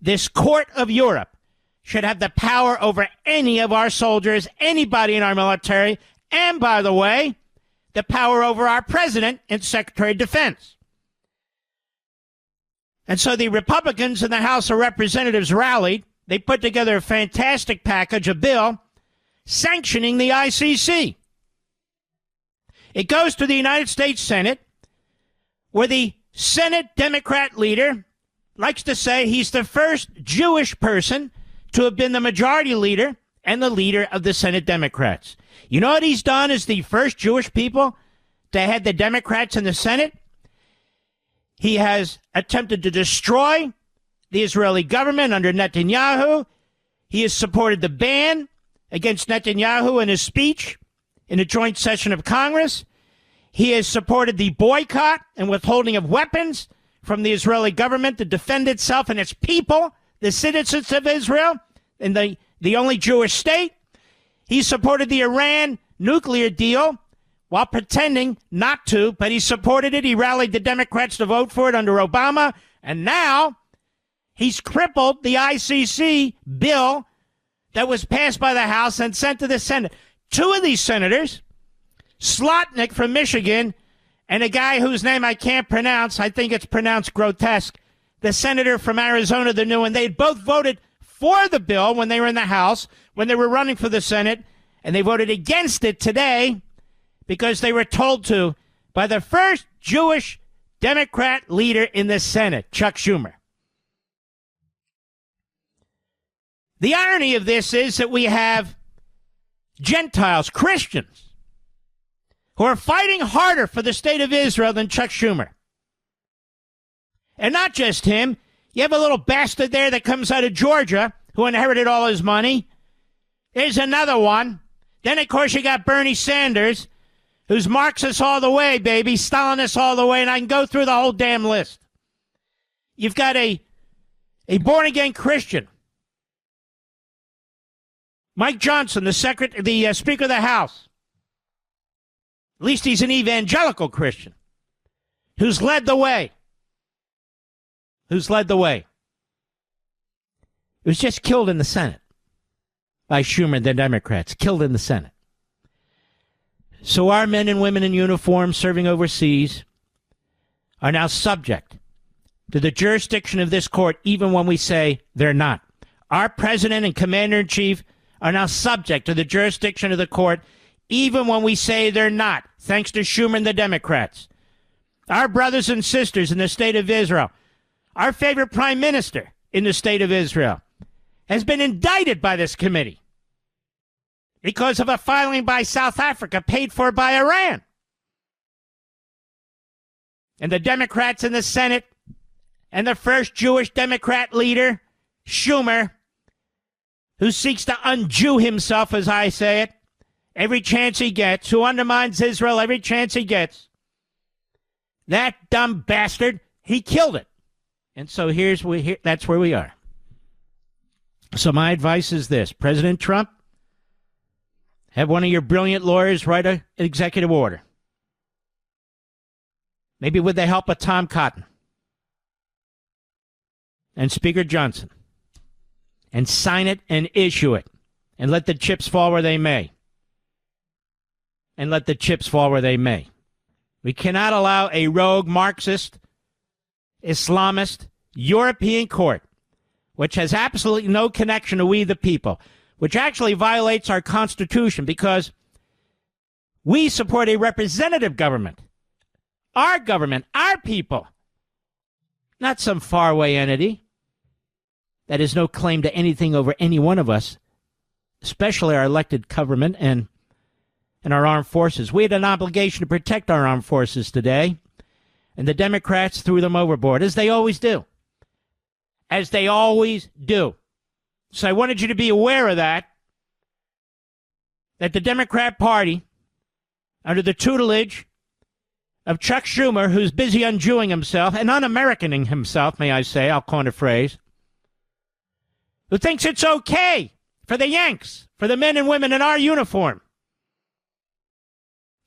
this court of Europe, should have the power over any of our soldiers, anybody in our military, and, by the way, the power over our president and Secretary of Defense. And so the Republicans in the House of Representatives rallied. They put together a fantastic package, a bill, sanctioning the ICC. It goes to the United States Senate, where the Senate Democrat leader likes to say he's the first Jewish person to have been the majority leader and the leader of the Senate Democrats. You know what he's done as the first Jewish people to head the Democrats in the Senate? He has attempted to destroy the Israeli government under Netanyahu. He has supported the ban against Netanyahu in his speech in a joint session of Congress. He has supported the boycott and withholding of weapons from the Israeli government to defend itself and its people, the citizens of Israel, and the only Jewish state. He supported the Iran nuclear deal while pretending not to, but he supported it. He rallied the Democrats to vote for it under Obama, and now he's crippled the ICC bill that was passed by the House and sent to the Senate. Two of these senators, Slotnick from Michigan and a guy whose name I can't pronounce, I think it's pronounced grotesque, the senator from Arizona, the new one, they both voted for the bill when they were in the House, when they were running for the Senate, and they voted against it today because they were told to by the first Jewish Democrat leader in the Senate, Chuck Schumer. The irony of this is that we have Gentiles, Christians, who are fighting harder for the state of Israel than Chuck Schumer. And not just him. You have a little bastard there that comes out of Georgia who inherited all his money. There's another one. Then, of course, you got Bernie Sanders, who's Marxist all the way, baby, Stalinist all the way, and I can go through the whole damn list. You've got a born-again Christian, Mike Johnson, the Speaker of the House. At least he's an evangelical Christian who's led the way. Who's led the way. It was just killed in the Senate by Schumer and the Democrats. Killed in the Senate. So our men and women in uniform serving overseas are now subject to the jurisdiction of this court, even when we say they're not. Our president and commander-in-chief are now subject to the jurisdiction of the court, even when we say they're not, thanks to Schumer and the Democrats. Our brothers and sisters in the state of Israel, our favorite prime minister in the state of Israel, has been indicted by this committee because of a filing by South Africa paid for by Iran. And the Democrats in the Senate and the first Jewish Democrat leader, Schumer, who seeks to un-Jew himself, as I say it, every chance he gets, who undermines Israel every chance he gets, that dumb bastard, he killed it. And so that's where we are. So my advice is this. President Trump, have one of your brilliant lawyers write an executive order. Maybe with the help of Tom Cotton and Speaker Johnson. And sign it and issue it. And let the chips fall where they may. And let the chips fall where they may. We cannot allow a rogue Marxist, Islamist, European court, which has absolutely no connection to we the people, which actually violates our Constitution because We support a representative government. Our government, our people. Not some faraway entity that has no claim to anything over any one of us, especially our elected government and our armed forces. We had an obligation to protect our armed forces today, and the Democrats threw them overboard, as they always do. As they always do. So I wanted you to be aware of that the Democrat Party, under the tutelage of Chuck Schumer, who's busy unjewing himself and un-Americaning himself, may I say, I'll coin a phrase, who thinks it's okay for the Yanks, for the men and women in our uniform,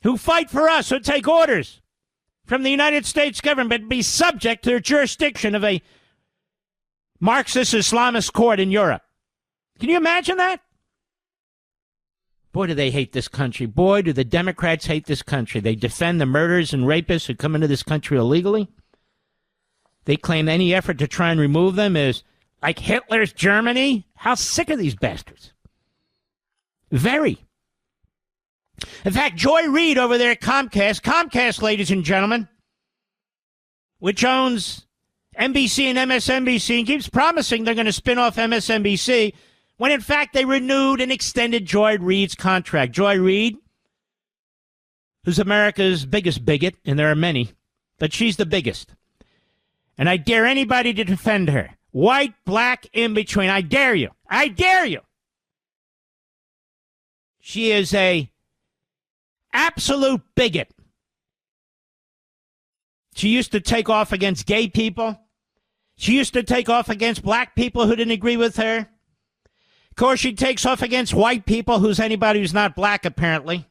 who fight for us, who take orders from the United States government, be subject to the jurisdiction of a Marxist-Islamist court in Europe. Can you imagine that? Boy, do they hate this country. Boy, do the Democrats hate this country. They defend the murderers and rapists who come into this country illegally. They claim any effort to try and remove them is like Hitler's Germany. How sick are these bastards? Very. In fact, Joy Reid over there at Comcast, ladies and gentlemen, which owns NBC and MSNBC, and keeps promising they're going to spin off MSNBC, when in fact they renewed and extended Joy Reid's contract. Joy Reid, who's America's biggest bigot, and there are many, but she's the biggest. And I dare anybody to defend her. White, black, in between. I dare you. I dare you. She is a absolute bigot. She used to take off against gay people. She used to take off against black people who didn't agree with her. Of course, she takes off against white people, who's anybody who's not black, apparently.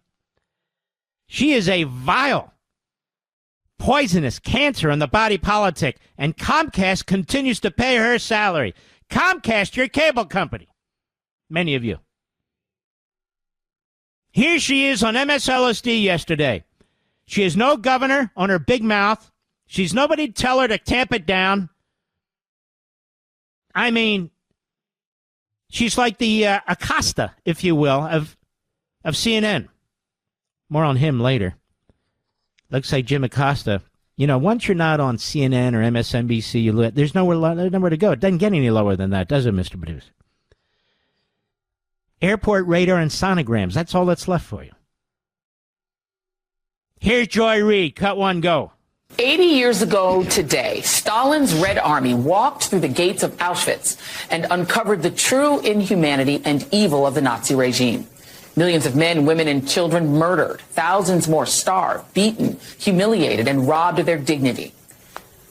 She is a vile, poisonous cancer in the body politic, and Comcast continues to pay her salary. Comcast, your cable company. Many of you. Here she is on MSLSD yesterday. She has no governor on her big mouth. She's nobody to tell her to tamp it down. I mean, she's like the Acosta, if you will, of CNN. More on him later. Looks like Jim Acosta. You know, once you're not on CNN or MSNBC, there's nowhere to go. It doesn't get any lower than that, does it, Mr. Producer? Airport radar and sonograms. That's all that's left for you. Here's Joy Reid. Cut one, go. 80 years ago today, Stalin's Red Army walked through the gates of Auschwitz and uncovered the true inhumanity and evil of the Nazi regime. Millions of men, women, and children murdered, thousands more starved, beaten, humiliated, and robbed of their dignity.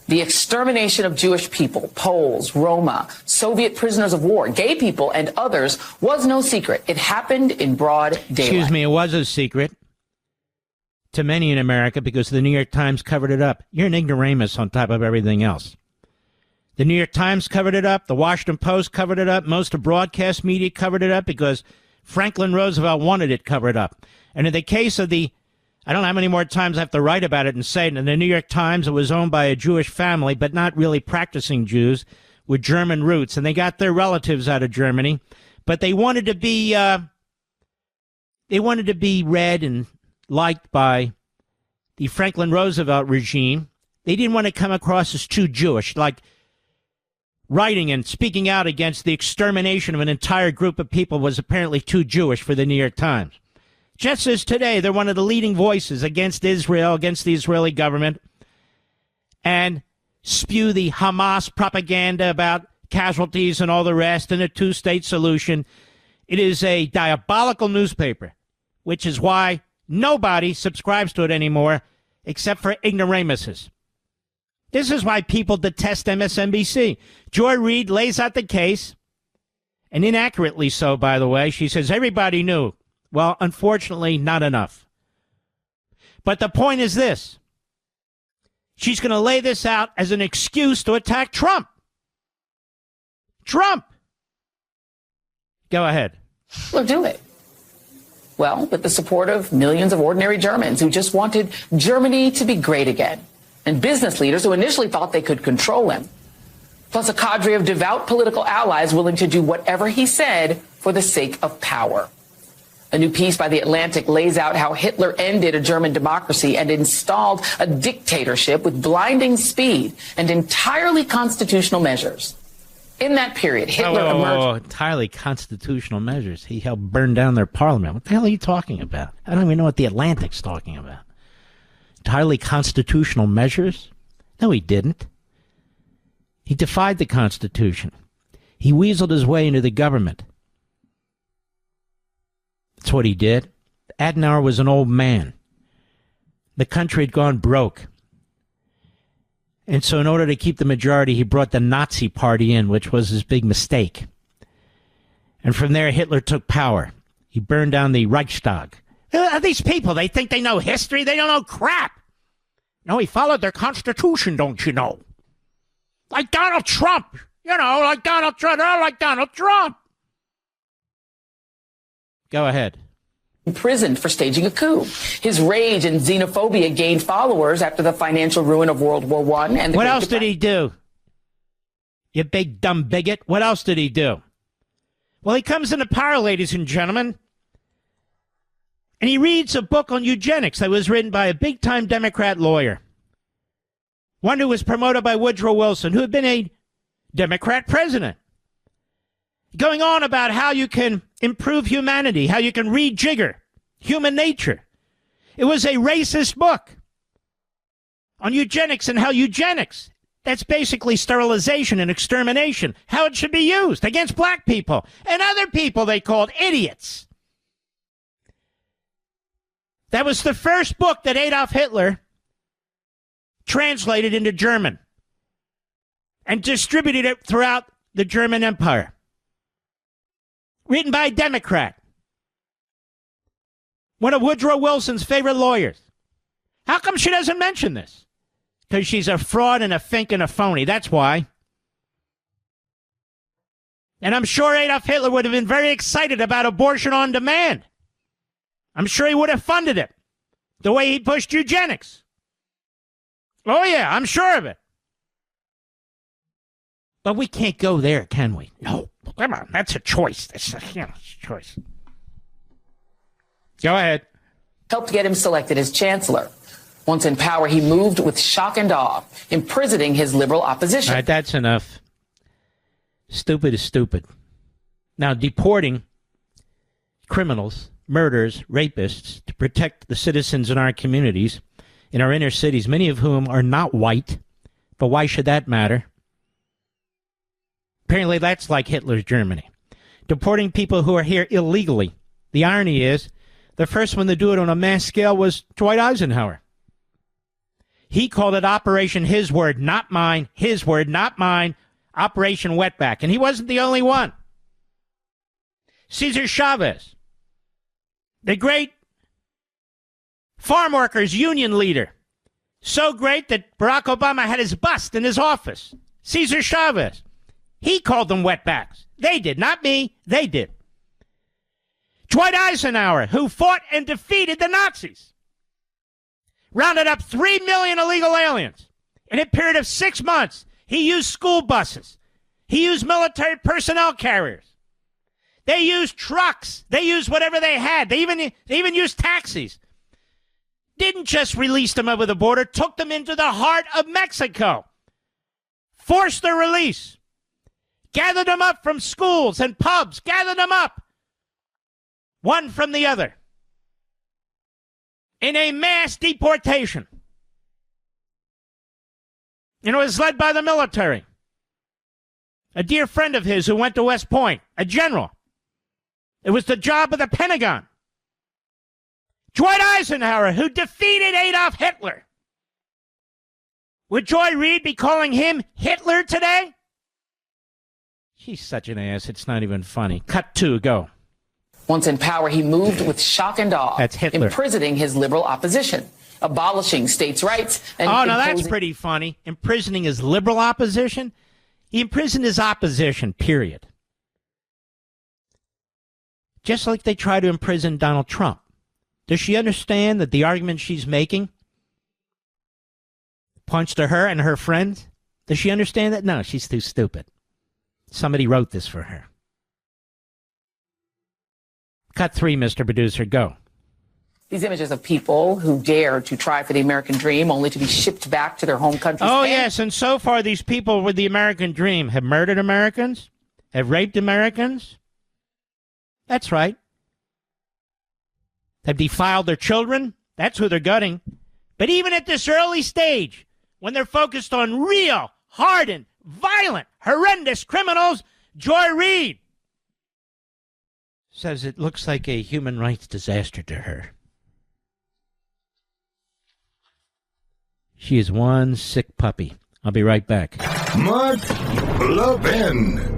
The extermination of Jewish people, Poles, Roma, Soviet prisoners of war, gay people, and others was no secret. It happened in broad daylight. Excuse me, it was a secret to many in America because the New York Times covered it up. You're an ignoramus on top of everything else. The New York Times covered it up. The Washington Post covered it up. Most of broadcast media covered it up because Franklin Roosevelt wanted it covered up. And in the case of I don't know how many more times I have to write about it and say it. In the New York Times, it was owned by a Jewish family, but not really practicing Jews with German roots. And they got their relatives out of Germany, but they wanted to be read and liked by the Franklin Roosevelt regime. They didn't want to come across as too Jewish, like writing and speaking out against the extermination of an entire group of people was apparently too Jewish for the New York Times. Just as today, they're one of the leading voices against Israel, against the Israeli government, and spew the Hamas propaganda about casualties and all the rest and a two-state solution. It is a diabolical newspaper, which is why nobody subscribes to it anymore except for ignoramuses. This is why people detest MSNBC. Joy Reid lays out the case, and inaccurately so, by the way. She says everybody knew. Well, unfortunately, not enough. But the point is this. She's going to lay this out as an excuse to attack Trump. Trump! Go ahead. Well, do it. Well, with the support of millions of ordinary Germans who just wanted Germany to be great again, and business leaders who initially thought they could control him, plus a cadre of devout political allies willing to do whatever he said for the sake of power. A new piece by The Atlantic lays out how Hitler ended a German democracy and installed a dictatorship with blinding speed and entirely constitutional measures. In that period, Hitler emerged... Entirely constitutional measures. He helped burn down their parliament. What the hell are you talking about? I don't even know what The Atlantic's talking about. Entirely constitutional measures? No, he didn't. He defied the Constitution. He weaseled his way into the government. That's what he did. Adenauer was an old man. The country had gone broke. And so in order to keep the majority, he brought the Nazi party in, which was his big mistake. And from there, Hitler took power. He burned down the Reichstag. These people, they think they know history. They don't know crap. No, he followed their constitution, don't you know? Like Donald Trump. You know, like Donald Trump. They're like Donald Trump. Go ahead. Imprisoned for staging a coup. His rage and xenophobia gained followers after the financial ruin of World War I. And what else did he do? You big dumb bigot. What else did he do? Well, he comes into power, ladies and gentlemen, and he reads a book on eugenics that was written by a big-time Democrat lawyer, one who was promoted by Woodrow Wilson, who had been a Democrat president, going on about how you can improve humanity, how you can rejigger human nature. It was a racist book on eugenics and how eugenics, that's basically sterilization and extermination, how it should be used against black people and other people they called idiots. That was the first book that Adolf Hitler translated into German and distributed it throughout the German Empire. Written by a Democrat. One of Woodrow Wilson's favorite lawyers. How come she doesn't mention this? Because she's a fraud and a fink and a phony. That's why. And I'm sure Adolf Hitler would have been very excited about abortion on demand. I'm sure he would have funded it the way he pushed eugenics. Oh, yeah, I'm sure of it. But we can't go there, can we? No. Come on, that's a choice. That's a choice. Go ahead. Helped get him selected as chancellor. Once in power, he moved with shock and awe, imprisoning his liberal opposition. All right, that's enough. Stupid is stupid. Now, deporting criminals, murderers, rapists, to protect the citizens in our communities, in our inner cities, many of whom are not white, but why should that matter? Apparently, that's like Hitler's Germany. Deporting people who are here illegally. The irony is, the first one to do it on a mass scale was Dwight Eisenhower. He called it Operation His Word, Not Mine, His Word, Not Mine, Operation Wetback. And he wasn't the only one. Cesar Chavez, the great farm workers union leader. So great that Barack Obama had his bust in his office. Cesar Chavez. He called them wetbacks. They did, not me. They did. Dwight Eisenhower, who fought and defeated the Nazis, rounded up 3 million illegal aliens. In a period of 6 months, he used school buses. He used military personnel carriers. They used trucks. They used whatever they had. They even used taxis. Didn't just release them over the border, took them into the heart of Mexico. Forced their release. Gathered them up from schools and pubs. Gathered them up. One from the other. In a mass deportation. And it was led by the military. A dear friend of his who went to West Point. A general. It was the job of the Pentagon. Dwight Eisenhower, who defeated Adolf Hitler. Would Joy Reid be calling him Hitler today? She's such an ass, it's not even funny. Cut 2, go. Once in power, he moved with shock and awe. That's Hitler. Imprisoning his liberal opposition, abolishing states' rights. And that's pretty funny. Imprisoning his liberal opposition? He imprisoned his opposition, period. Just like they try to imprison Donald Trump. Does she understand that the argument she's making points to her and her friends? Does she understand that? No, she's too stupid. Somebody wrote this for her. Cut 3, Mr. Producer, go. These images of people who dare to try for the American dream only to be shipped back to their home countries. Oh, yes, and so far these people with the American dream have murdered Americans, have raped Americans. That's right. Have defiled their children. That's who they're gutting. But even at this early stage, when they're focused on real, hardened, violent, horrendous criminals, Joy Reid says it looks like a human rights disaster to her. She is one sick puppy. I'll be right back. Mark Levin.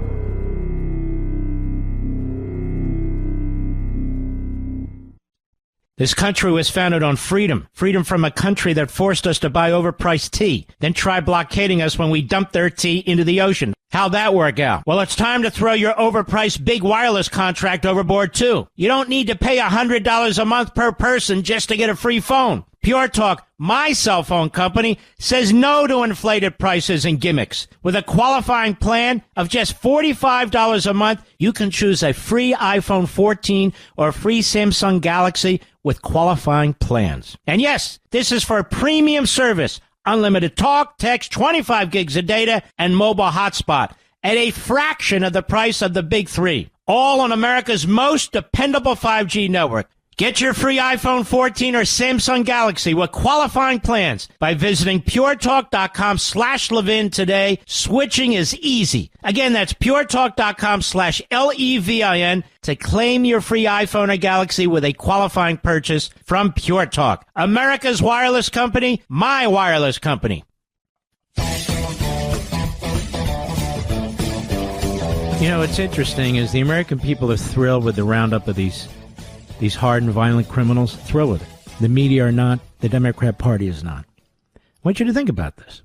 This country was founded on freedom. Freedom from a country that forced us to buy overpriced tea, then try blockading us when we dumped their tea into the ocean. How'd that work out? Well, it's time to throw your overpriced big wireless contract overboard, too. You don't need to pay $100 a month per person just to get a free phone. Pure Talk, my cell phone company, says no to inflated prices and gimmicks. With a qualifying plan of just $45 a month, you can choose a free iPhone 14 or a free Samsung Galaxy with qualifying plans. And yes, this is for a premium service. Unlimited talk, text, 25 gigs of data, and mobile hotspot at a fraction of the price of the big three. All on America's most dependable 5G network. Get your free iPhone 14 or Samsung Galaxy with qualifying plans by visiting puretalk.com/Levin today. Switching is easy. Again, that's puretalk.com/LEVIN to claim your free iPhone or Galaxy with a qualifying purchase from Pure Talk. America's wireless company, my wireless company. You know, what's interesting is the American people are thrilled with the roundup of these hardened, violent criminals. Thrilled with it. The media are not. The Democrat Party is not. I want you to think about this.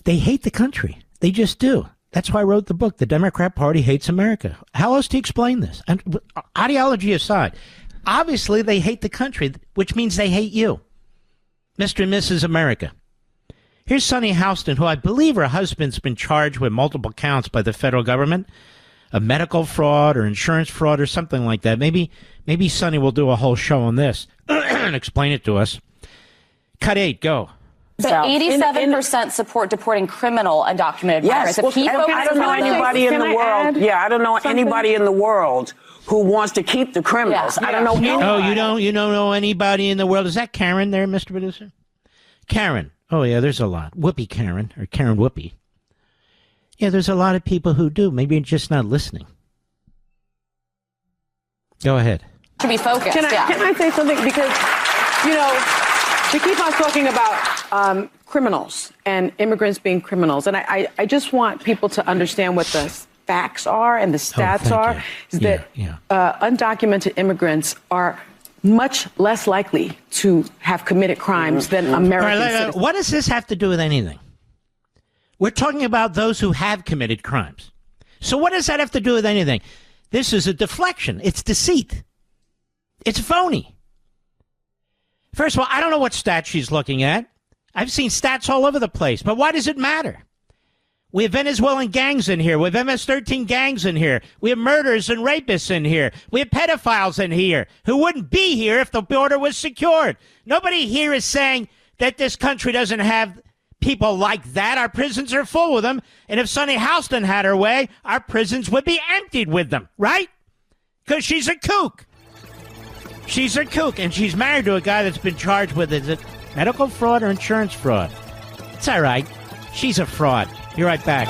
They hate the country. They just do. That's why I wrote the book, The Democrat Party Hates America. How else do you explain this? And ideology aside, obviously they hate the country, which means they hate you, Mr. and Mrs. America. Here's Sunny Houston, who I believe her husband's been charged with multiple counts by the federal government of medical fraud or insurance fraud or something like that. Maybe Sunny will do a whole show on this and explain it to us. Cut 8, go. So 87% support deporting criminal undocumented migrants. Yes, I don't know anybody in the world. I don't know anybody in the world who wants to keep the criminals. I don't know anybody. Oh, you don't know anybody in the world. Is that Karen there, Mr. Producer? Karen. Oh, yeah, there's a lot. Whoopi Karen, or Karen Whoopi. Yeah, there's a lot of people who do. Maybe you're just not listening. Go ahead. To be focused. Can I say something? Because, we keep on talking about criminals and immigrants being criminals. And I just want people to understand what the facts are and the stats are. Is that undocumented immigrants are much less likely to have committed crimes than American citizens. What does this have to do with anything? We're talking about those who have committed crimes. So what does that have to do with anything? This is a deflection. It's deceit. It's phony. First of all, I don't know what stats she's looking at. I've seen stats all over the place. But why does it matter? We have Venezuelan gangs in here. We have MS-13 gangs in here. We have murderers and rapists in here. We have pedophiles in here who wouldn't be here if the border was secured. Nobody here is saying that this country doesn't have people like that. Our prisons are full with them. And if Sunny Houston had her way, our prisons would be emptied with them, right? Because she's a kook. She's a kook, and she's married to a guy that's been charged with, is it medical fraud or insurance fraud? It's all right. She's a fraud. Be right back.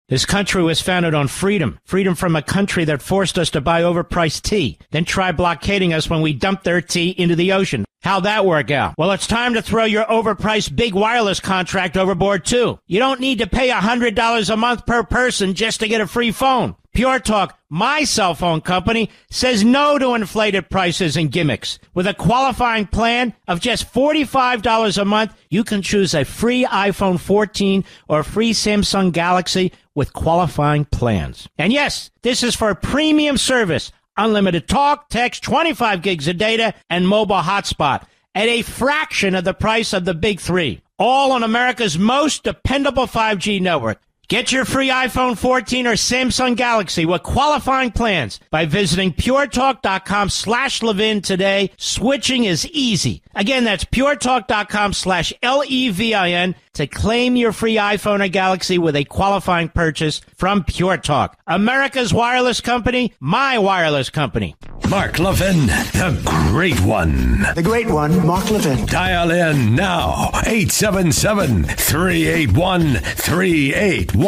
This country was founded on freedom. Freedom from a country that forced us to buy overpriced tea, then try blockading us when we dumped their tea into the ocean. How'd that work out? Well, it's time to throw your overpriced big wireless contract overboard, too. You don't need to pay $100 a month per person just to get a free phone. Pure Talk, my cell phone company, says no to inflated prices and gimmicks. With a qualifying plan of just $45 a month, you can choose a free iPhone 14 or a free Samsung Galaxy with qualifying plans. And yes, this is for a premium service. Unlimited talk, text, 25 gigs of data, and mobile hotspot at a fraction of the price of the big three. All on America's most dependable 5G network. Get your free iPhone 14 or Samsung Galaxy with qualifying plans by visiting puretalk.com/Levin today. Switching is easy. Again, that's puretalk.com/LEVIN to claim your free iPhone or Galaxy with a qualifying purchase from Pure Talk. America's wireless company, my wireless company. Mark Levin, the great one. The great one, Mark Levin. Dial in now, 877-381-3811.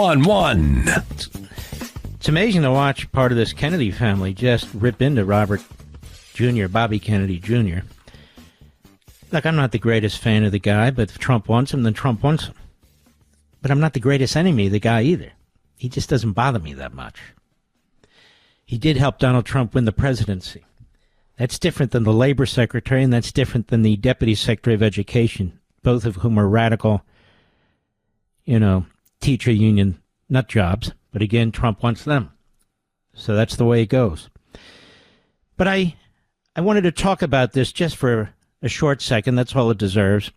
It's amazing to watch part of this Kennedy family just rip into Robert Jr., Bobby Kennedy Jr. Look, I'm not the greatest fan of the guy, but if Trump wants him, then Trump wants him. But I'm not the greatest enemy of the guy either. He just doesn't bother me that much. He did help Donald Trump win the presidency. That's different than the labor secretary, and that's different than the deputy secretary of education, both of whom are radical, teacher union nut jobs. But again, Trump wants them. So that's the way it goes. But I wanted to talk about this just for a short second. That's all it deserves.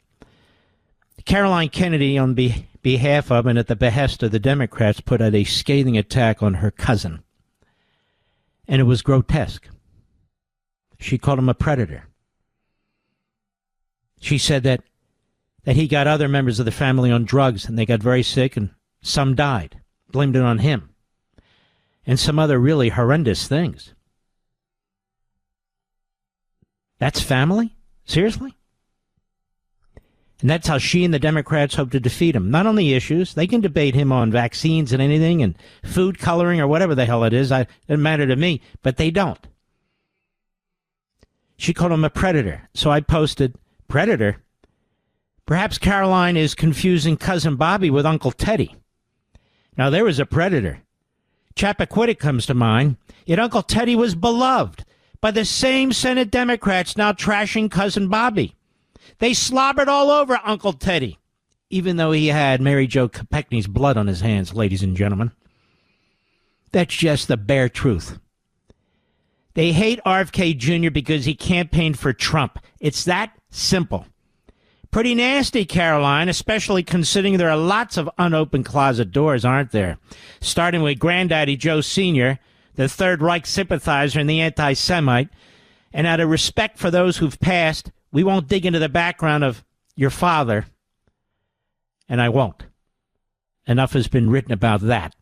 Caroline Kennedy, on behalf of and at the behest of the Democrats, put out a scathing attack on her cousin. And it was grotesque. She called him a predator. She said that he got other members of the family on drugs and they got very sick and some died. Blamed it on him. And some other really horrendous things. That's family? Seriously? And that's how she and the Democrats hope to defeat him. Not on the issues. They can debate him on vaccines and anything and food coloring or whatever the hell it is. It doesn't matter to me. But they don't. She called him a predator. So I posted, predator? Perhaps Caroline is confusing Cousin Bobby with Uncle Teddy. Now, there was a predator. Chappaquiddick comes to mind. Yet Uncle Teddy was beloved by the same Senate Democrats now trashing Cousin Bobby. They slobbered all over Uncle Teddy, even though he had Mary Jo Kopechne's blood on his hands, ladies and gentlemen. That's just the bare truth. They hate RFK Jr. because he campaigned for Trump. It's that simple. Pretty nasty, Caroline, especially considering there are lots of unopened closet doors, aren't there? Starting with Granddaddy Joe Sr., the Third Reich sympathizer and the anti-Semite. And out of respect for those who've passed, we won't dig into the background of your father. And I won't. Enough has been written about that.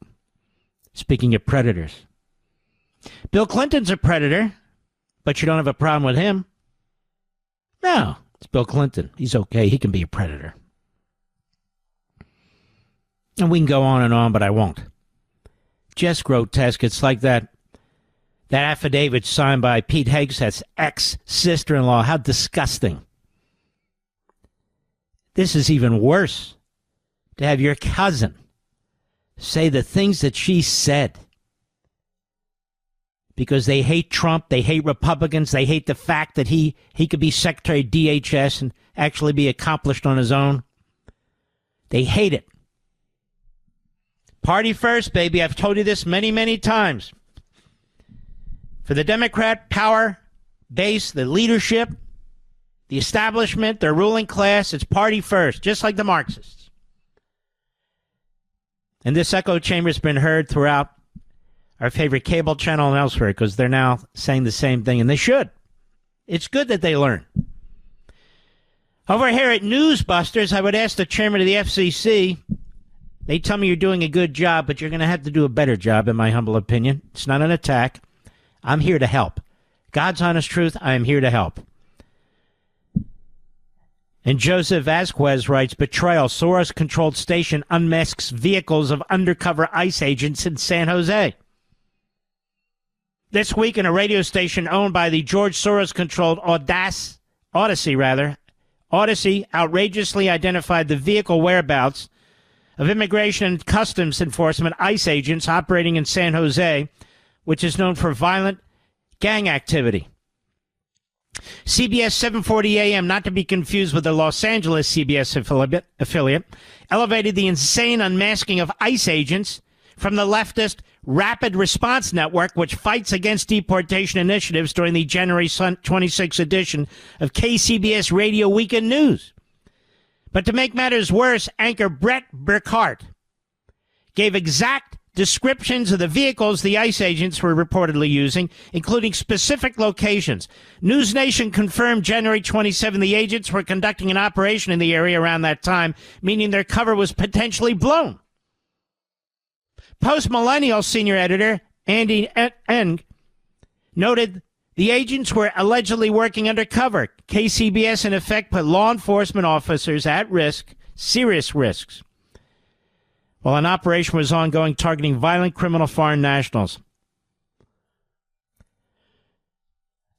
Speaking of predators. Bill Clinton's a predator, but you don't have a problem with him. No, it's Bill Clinton. He's okay. He can be a predator. And we can go on, but I won't. Just grotesque. It's like that affidavit signed by Pete Hegseth's ex-sister-in-law. How disgusting. This is even worse. To have your cousin say the things that she said. Because they hate Trump, they hate Republicans, they hate the fact that he could be Secretary of DHS and actually be accomplished on his own. They hate it. Party first, baby. I've told you this many, many times. For the Democrat power base, the leadership, the establishment, their ruling class, it's party first, just like the Marxists. And this echo chamber has been heard throughout our favorite cable channel and elsewhere because they're now saying the same thing, and they should. It's good that they learn. Over here at Newsbusters, I would ask the chairman of the FCC, they tell me you're doing a good job, but you're going to have to do a better job, in my humble opinion. It's not an attack. I'm here to help. God's honest truth, I am here to help. And Joseph Vasquez writes, betrayal. Soros-controlled station unmasks vehicles of undercover ICE agents in San Jose. This week, in a radio station owned by the George Soros-controlled Odyssey outrageously identified the vehicle whereabouts of Immigration and Customs Enforcement ICE agents operating in San Jose, which is known for violent gang activity. CBS 740 AM, not to be confused with the Los Angeles CBS affiliate, elevated the insane unmasking of ICE agents from the leftist Rapid Response Network, which fights against deportation initiatives, during the January 26 edition of KCBS Radio Weekend News. But to make matters worse, anchor Brett Burkhart gave exact descriptions of the vehicles the ICE agents were reportedly using, including specific locations. News Nation confirmed January 27 the agents were conducting an operation in the area around that time, meaning their cover was potentially blown. Post-Millennial senior editor Andy Eng noted the agents were allegedly working undercover. KCBS, in effect, put law enforcement officers at risk, serious risks, while an operation was ongoing targeting violent criminal foreign nationals.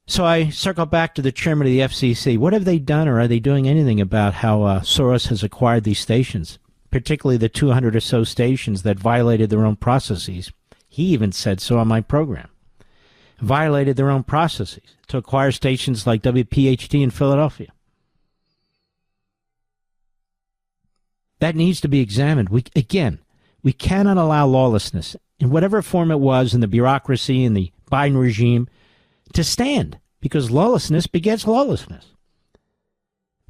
So I circle back to the chairman of the FCC. What have they done, or are they doing anything about how Soros has acquired these stations, particularly the 200 or so stations that violated their own processes? He even said so on my program. Violated their own processes to acquire stations like WPHT in Philadelphia. That needs to be examined. We cannot allow lawlessness, in whatever form it was in the bureaucracy and the Biden regime, to stand, because lawlessness begets lawlessness.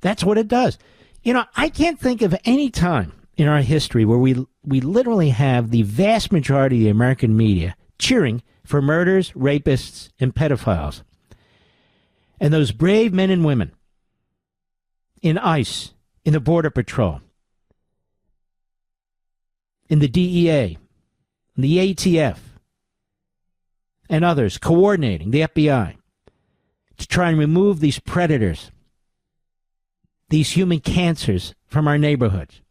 That's what it does. You know, I can't think of any time in our history where we literally have the vast majority of the American media cheering for murderers, rapists, and pedophiles. And those brave men and women in ICE, in the Border Patrol, in the DEA, in the ATF, and others coordinating, the FBI, to try and remove these predators, these human cancers from our neighborhoods.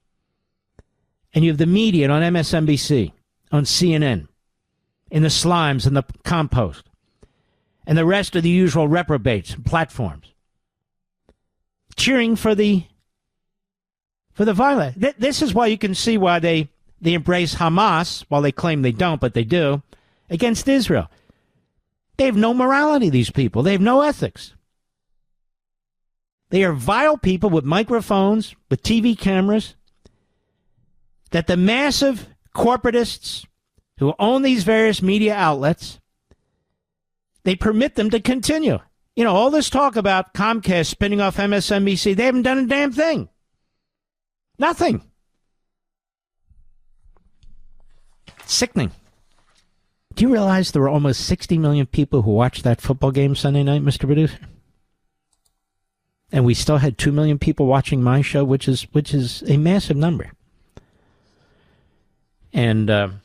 And you have the media on MSNBC, on CNN, in the slimes and the compost, and the rest of the usual reprobates and platforms, cheering for the violence. This is why you can see why they embrace Hamas, while they claim they don't, but they do, against Israel. They have no morality, these people. They have no ethics. They are vile people with microphones, with TV cameras, that the massive corporatists who own these various media outlets, they permit them to continue. You know, all this talk about Comcast spinning off MSNBC, they haven't done a damn thing. Nothing. Sickening. Do you realize there were almost 60 million people who watched that football game Sunday night, Mr. Producer? And we still had 2 million people watching my show, which is a massive number. And I'm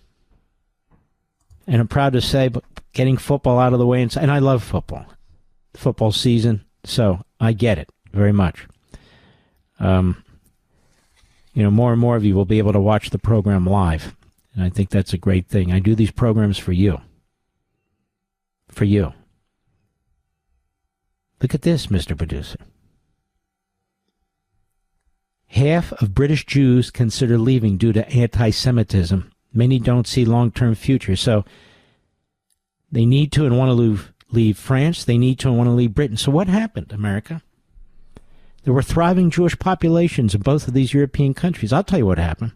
proud to say, but getting football out of the way, and I love football season, so I get it very much. You know, more and more of you will be able to watch the program live, and I think that's a great thing. I do these programs for you. For you. Look at this, Mr. Producer. Half of British Jews consider leaving due to anti-Semitism. Many don't see long-term future, so they need to and want to leave France. They need to and want to leave Britain. So what happened, America? There were thriving Jewish populations in both of these European countries. I'll tell you what happened.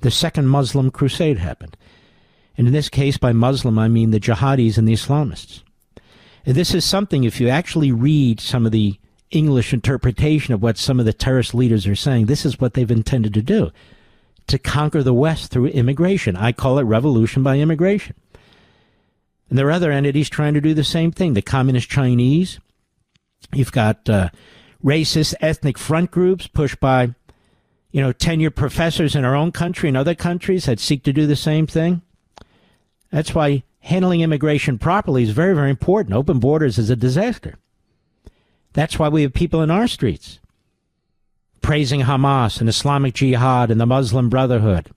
The Second Muslim Crusade happened. And in this case, by Muslim, I mean the jihadis and the Islamists. And this is something, if you actually read some of the English interpretation of what some of the terrorist leaders are saying, this is what they've intended to do, to conquer the West through immigration. I call it revolution by immigration. And there are other entities trying to do the same thing. The Communist Chinese. You've got racist ethnic front groups pushed by, tenured professors in our own country and other countries that seek to do the same thing. That's why handling immigration properly is very, very important. Open borders is a disaster. That's why we have people in our streets praising Hamas and Islamic Jihad and the Muslim Brotherhood.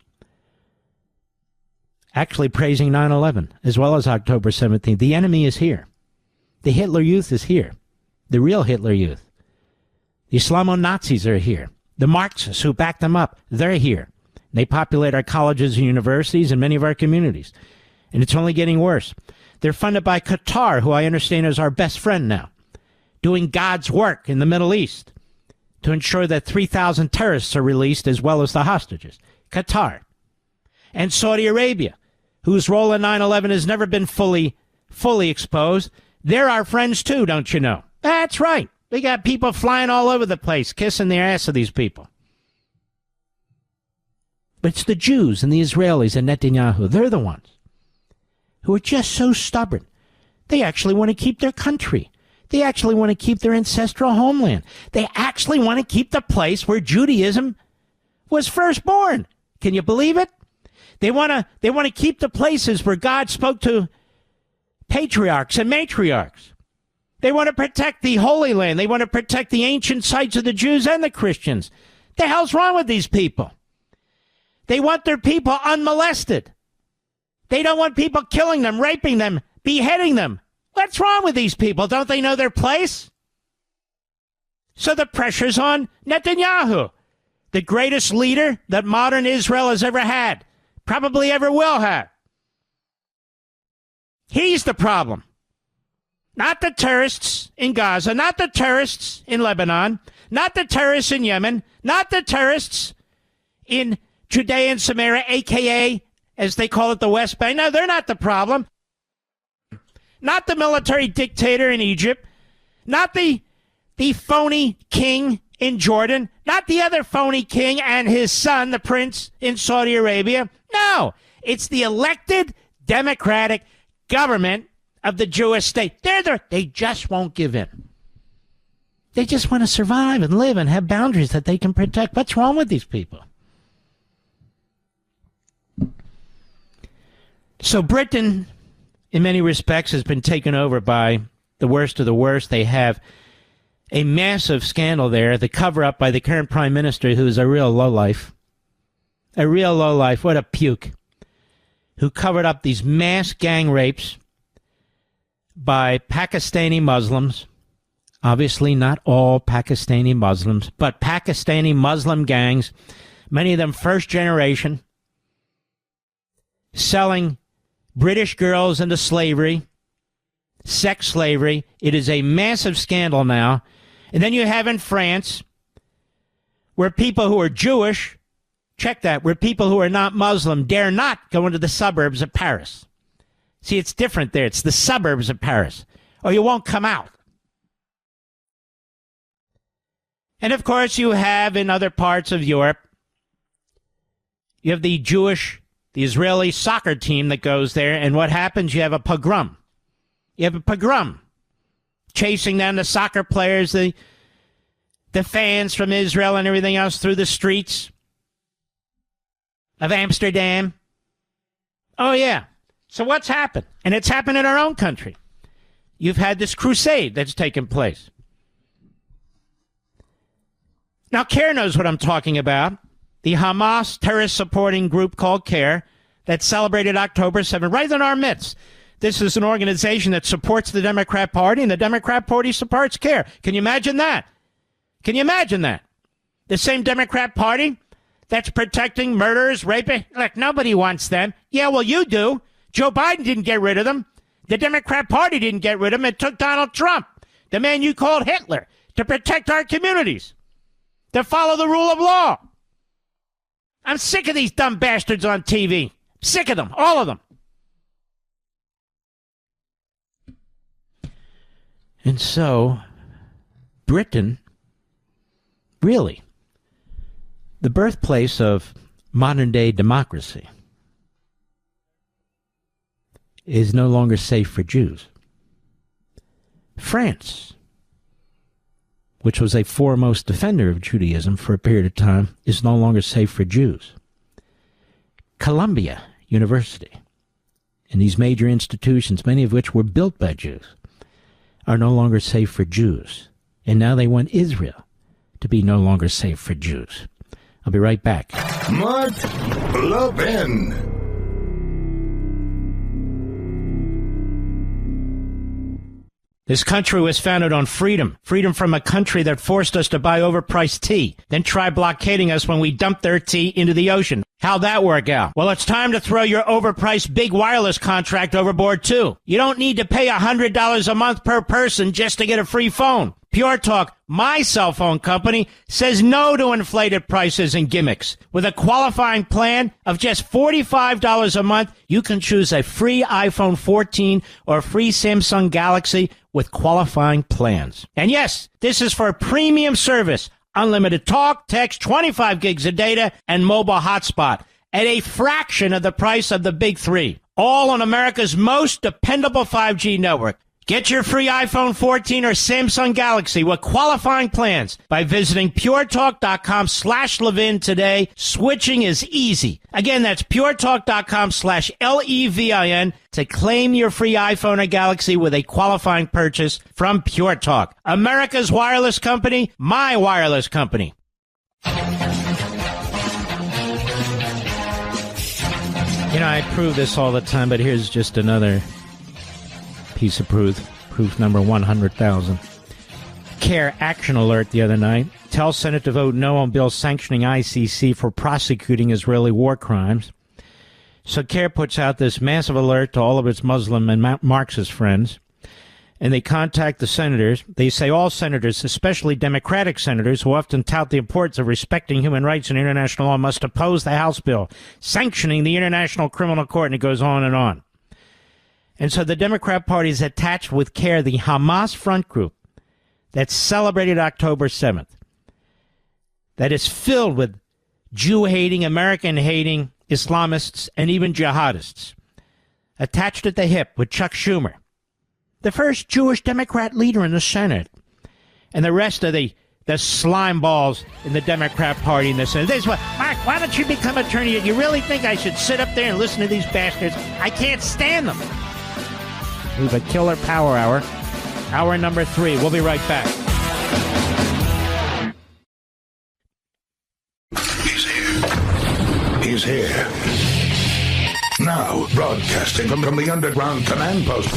Actually praising 9/11 as well as October 17th. The enemy is here. The Hitler Youth is here. The real Hitler Youth. The Islamo-Nazis are here. The Marxists who back them up, they're here. They populate our colleges and universities and many of our communities. And it's only getting worse. They're funded by Qatar, who I understand is our best friend now, doing God's work in the Middle East to ensure that 3,000 terrorists are released as well as the hostages. Qatar. And Saudi Arabia, whose role in 9/11 has never been fully exposed. They're our friends too, don't you know? That's right. We got people flying all over the place, kissing the ass of these people. But it's the Jews and the Israelis and Netanyahu. They're the ones who are just so stubborn. They actually want to keep their country. They actually want to keep their ancestral homeland. They actually want to keep the place where Judaism was first born. Can you believe it? They want to keep the places where God spoke to patriarchs and matriarchs. They want to protect the Holy Land. They want to protect the ancient sites of the Jews and the Christians. The hell's wrong with these people? They want their people unmolested. They don't want people killing them, raping them, beheading them. What's wrong with these people? Don't they know their place? So the pressure's on Netanyahu, the greatest leader that modern Israel has ever had, probably ever will have. He's the problem. Not the terrorists in Gaza, not the terrorists in Lebanon, not the terrorists in Yemen, not the terrorists in Judea and Samaria, a.k.a., as they call it, the West Bank. No, they're not the problem. Not the military dictator in Egypt, not the phony king in Jordan, not the other phony king and his son, the prince in Saudi Arabia. No, it's the elected democratic government of the Jewish state. They just won't give in. They just want to survive and live and have boundaries that they can protect. What's wrong with these people? So Britain, in many respects, has been taken over by the worst of the worst. They have a massive scandal there, the cover-up by the current prime minister, who is a real lowlife. A real lowlife. What a puke. Who covered up these mass gang rapes by Pakistani Muslims. Obviously not all Pakistani Muslims, but Pakistani Muslim gangs, many of them first generation, selling British girls into slavery, sex slavery. It is a massive scandal now. And then you have in France, where people who are Jewish, check that, where people who are not Muslim dare not go into the suburbs of Paris. See, it's different there. It's the suburbs of Paris, or you won't come out. And of course, you have in other parts of Europe, you have the Israeli soccer team that goes there, and what happens? You have a pogrom. You have a pogrom, chasing down the soccer players, the fans from Israel and everything else through the streets of Amsterdam. Oh, yeah. So what's happened? And it's happened in our own country. You've had this crusade that's taken place. Now, CAIR knows what I'm talking about. The Hamas terrorist-supporting group called CAIR that celebrated October 7th, right in our midst. This is an organization that supports the Democrat Party, and the Democrat Party supports CAIR. Can you imagine that? Can you imagine that? The same Democrat Party that's protecting murderers, rapists. Look, nobody wants them. Yeah, well, you do. Joe Biden didn't get rid of them. The Democrat Party didn't get rid of them. It took Donald Trump, the man you called Hitler, to protect our communities, to follow the rule of law. I'm sick of these dumb bastards on TV. Sick of them, all of them. And so, Britain, really, the birthplace of modern-day democracy, is no longer safe for Jews. France, which was a foremost defender of Judaism for a period of time, is no longer safe for Jews. Columbia University and these major institutions, many of which were built by Jews, are no longer safe for Jews. And now they want Israel to be no longer safe for Jews. I'll be right back. Mark Levin. This country was founded on freedom. Freedom from a country that forced us to buy overpriced tea, then try blockading us when we dumped their tea into the ocean. How'd that work out? Well, it's time to throw your overpriced big wireless contract overboard, too. You don't need to pay $100 a month per person just to get a free phone. Pure Talk, my cell phone company, says no to inflated prices and gimmicks. With a qualifying plan of just $45 a month, you can choose a free iPhone 14 or a free Samsung Galaxy with qualifying plans. And yes, this is for a premium service. unlimited talk, text, 25 gigs of data, and mobile hotspot at a fraction of the price of the big three. All on America's most dependable 5G network. Get your free iPhone 14 or Samsung Galaxy with qualifying plans by visiting puretalk.com/Levin today. Switching is easy. Again, that's puretalk.com/LEVIN to claim your free iPhone or Galaxy with a qualifying purchase from Pure Talk. America's wireless company, my wireless company. You know, I prove this all the time, but here's just another piece of proof number 100,000. CAIR action alert the other night. Tell Senate to vote no on bill sanctioning ICC for prosecuting Israeli war crimes. So CAIR puts out this massive alert to all of its Muslim and Marxist friends, and they contact the senators. They say all senators, especially Democratic senators, who often tout the importance of respecting human rights and international law, must oppose the House bill sanctioning the International Criminal Court, and it goes on and on. And so the Democrat Party is attached with CAIR, the Hamas front group that celebrated October 7th, that is filled with Jew-hating, American-hating Islamists and even jihadists, attached at the hip with Chuck Schumer, the first Jewish Democrat leader in the Senate, and the rest of the slime balls in the Democrat Party in the Senate. This is what, Mark, why don't you become attorney? You really think I should sit up there and listen to these bastards? I can't stand them. We have a killer power hour. Hour number 3. We'll be right back. He's here. Now, broadcasting from the underground command post,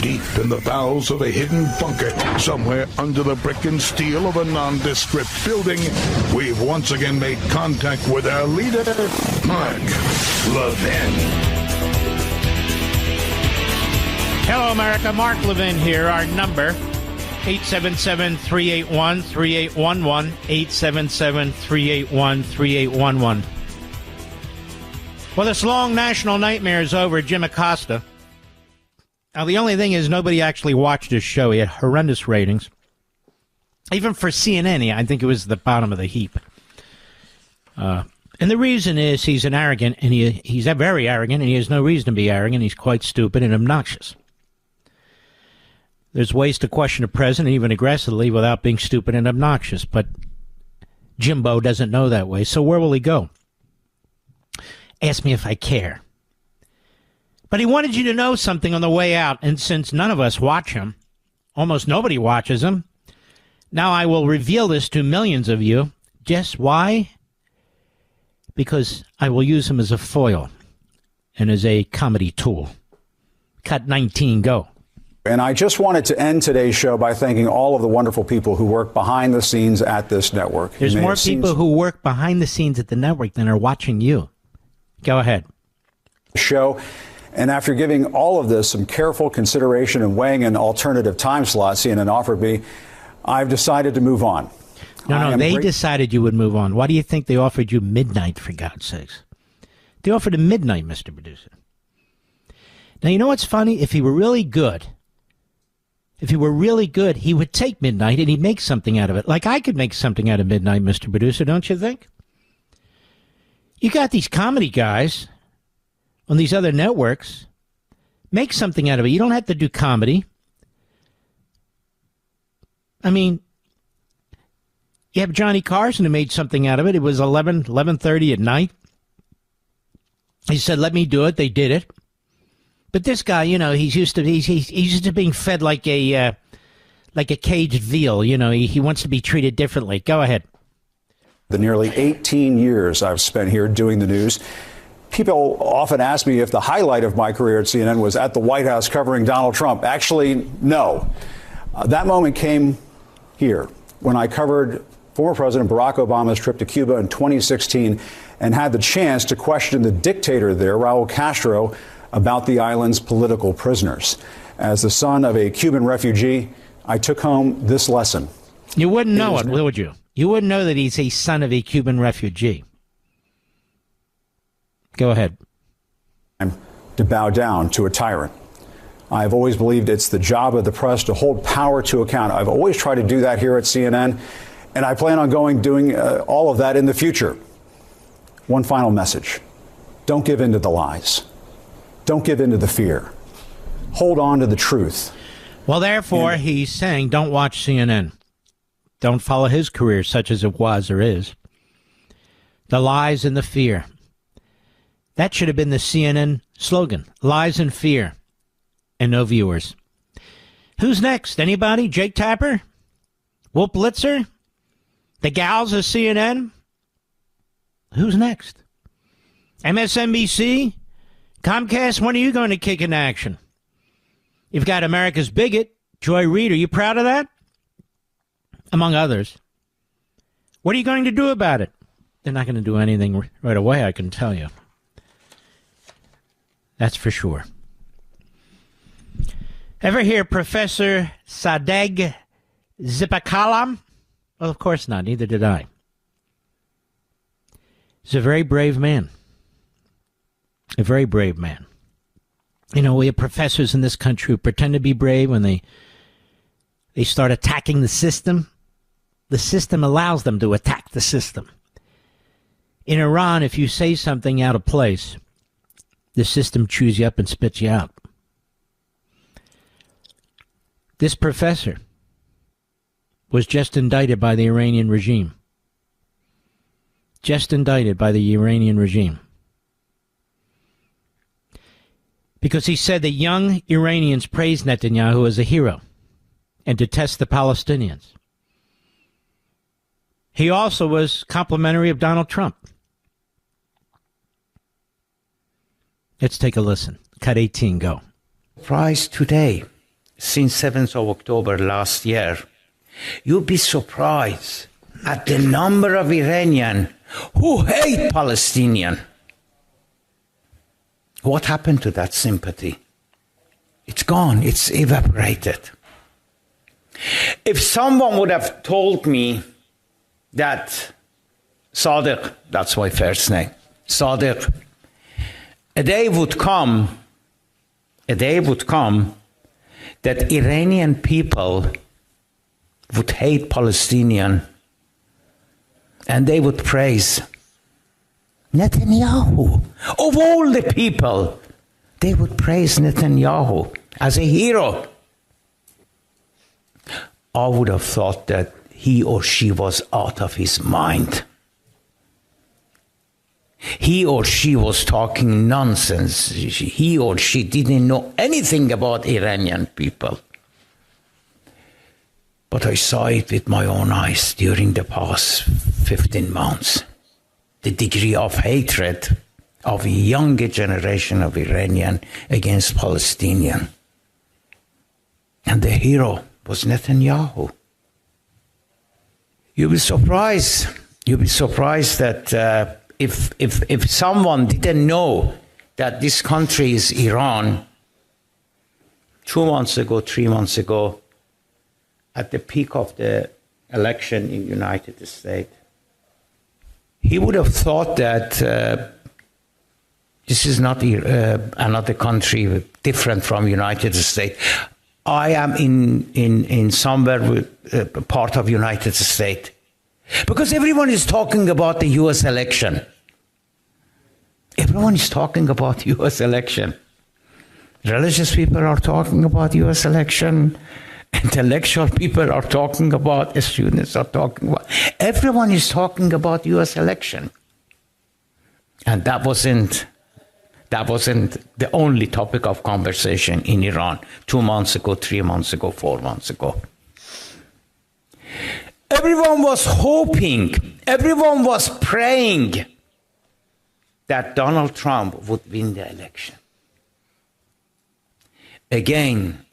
deep in the bowels of a hidden bunker, somewhere under the brick and steel of a nondescript building, we've once again made contact with our leader, Mark Levin. Hello, America. Mark Levin here. Our number, 877-381-3811, 877-381-3811. Well, this long national nightmare is over. Jim Acosta. Now, the only thing is nobody actually watched his show. He had horrendous ratings. Even for CNN, I think it was the bottom of the heap. And the reason is he's an arrogant, and he's very arrogant, and he has no reason to be arrogant. He's quite stupid and obnoxious. There's ways to question a president, even aggressively, without being stupid and obnoxious. But Jimbo doesn't know that way. So where will he go? Ask me if I care. But he wanted you to know something on the way out. And since none of us watch him, almost nobody watches him, now I will reveal this to millions of you. Guess why? Because I will use him as a foil and as a comedy tool. Cut 19, go. And I just wanted to end today's show by thanking all of the wonderful people who work behind the scenes at this network. There's more people who work behind the scenes at the network than are watching you. Go ahead. Show. And after giving all of this some careful consideration and weighing an alternative time slot CNN offered me, I've decided to move on. No, they decided you would move on. Why do you think they offered you midnight, for God's sakes? They offered him midnight, Mr. Producer. Now, you know what's funny? If he were really good, he would take midnight and he'd make something out of it. Like I could make something out of midnight, Mr. Producer, don't you think? You got these comedy guys on these other networks. Make something out of it. You don't have to do comedy. I mean, you have Johnny Carson who made something out of it. It was 11:30 at night. He said, let me do it. They did it. But this guy, you know, he's used to being fed like a caged veal. You know, he wants to be treated differently. Go ahead. The nearly 18 years I've spent here doing the news, people often ask me if the highlight of my career at CNN was at the White House covering Donald Trump. Actually, no. That moment came here when I covered former President Barack Obama's trip to Cuba in 2016 and had the chance to question the dictator there, Raul Castro, about the island's political prisoners. As the son of a Cuban refugee, I took home this lesson. You wouldn't know it, would you? You wouldn't know that he's a son of a Cuban refugee. Go ahead. To bow down to a tyrant. I've always believed it's the job of the press to hold power to account. I've always tried to do that here at CNN. And I plan on doing all of that in the future. One final message. Don't give in to the lies. Don't give in to the fear. Hold on to the truth. Well, therefore, he's saying don't watch CNN. Don't follow his career, such as it was or is. The lies and the fear. That should have been the CNN slogan. Lies and fear. And no viewers. Who's next? Anybody? Jake Tapper? Wolf Blitzer? The gals of CNN? Who's next? MSNBC? Comcast? When are you going to kick into action? You've got America's bigot, Joy Reid. Are you proud of that? Among others. What are you going to do about it? They're not going to do anything right away, I can tell you. That's for sure. Ever hear Professor Sadegh Zibakalam? Well, of course not. Neither did I. He's a very brave man. A very brave man. You know, we have professors in this country who pretend to be brave when they start attacking the system. The system allows them to attack the system. In Iran, if you say something out of place, the system chews you up and spits you out. This professor was just indicted by the Iranian regime. Just indicted by the Iranian regime. Because he said that young Iranians praise Netanyahu as a hero and detest the Palestinians. He also was complimentary of Donald Trump. Let's take a listen. Cut 18, go. Surprise today, since 7th of October last year, you'll be surprised at the number of Iranians who hate Palestinians. What happened to that sympathy? It's gone. It's evaporated. If someone would have told me that Sadegh, that's my first name, Sadegh, a day would come that Iranian people would hate Palestinians and they would praise Netanyahu. Of all the people, they would praise Netanyahu as a hero. I would have thought that he or she was out of his mind. He or she was talking nonsense. He or she didn't know anything about Iranian people. But I saw it with my own eyes during the past 15 months. The degree of hatred of a younger generation of Iranian against Palestinian. And the hero was Netanyahu. You'll be surprised that if someone didn't know that this country is Iran 2 months ago, 3 months ago, at the peak of the election in the United States, he would have thought that this is not another country different from United States. I am in somewhere with part of United States. Because everyone is talking about the U.S. election. Everyone is talking about U.S. election. Religious people are talking about U.S. election. Intellectual people are talking about, students are talking about. Everyone is talking about U.S. election. And that wasn't the only topic of conversation in Iran 2 months ago, 3 months ago, 4 months ago. Everyone was hoping, everyone was praying that Donald Trump would win the election. Again,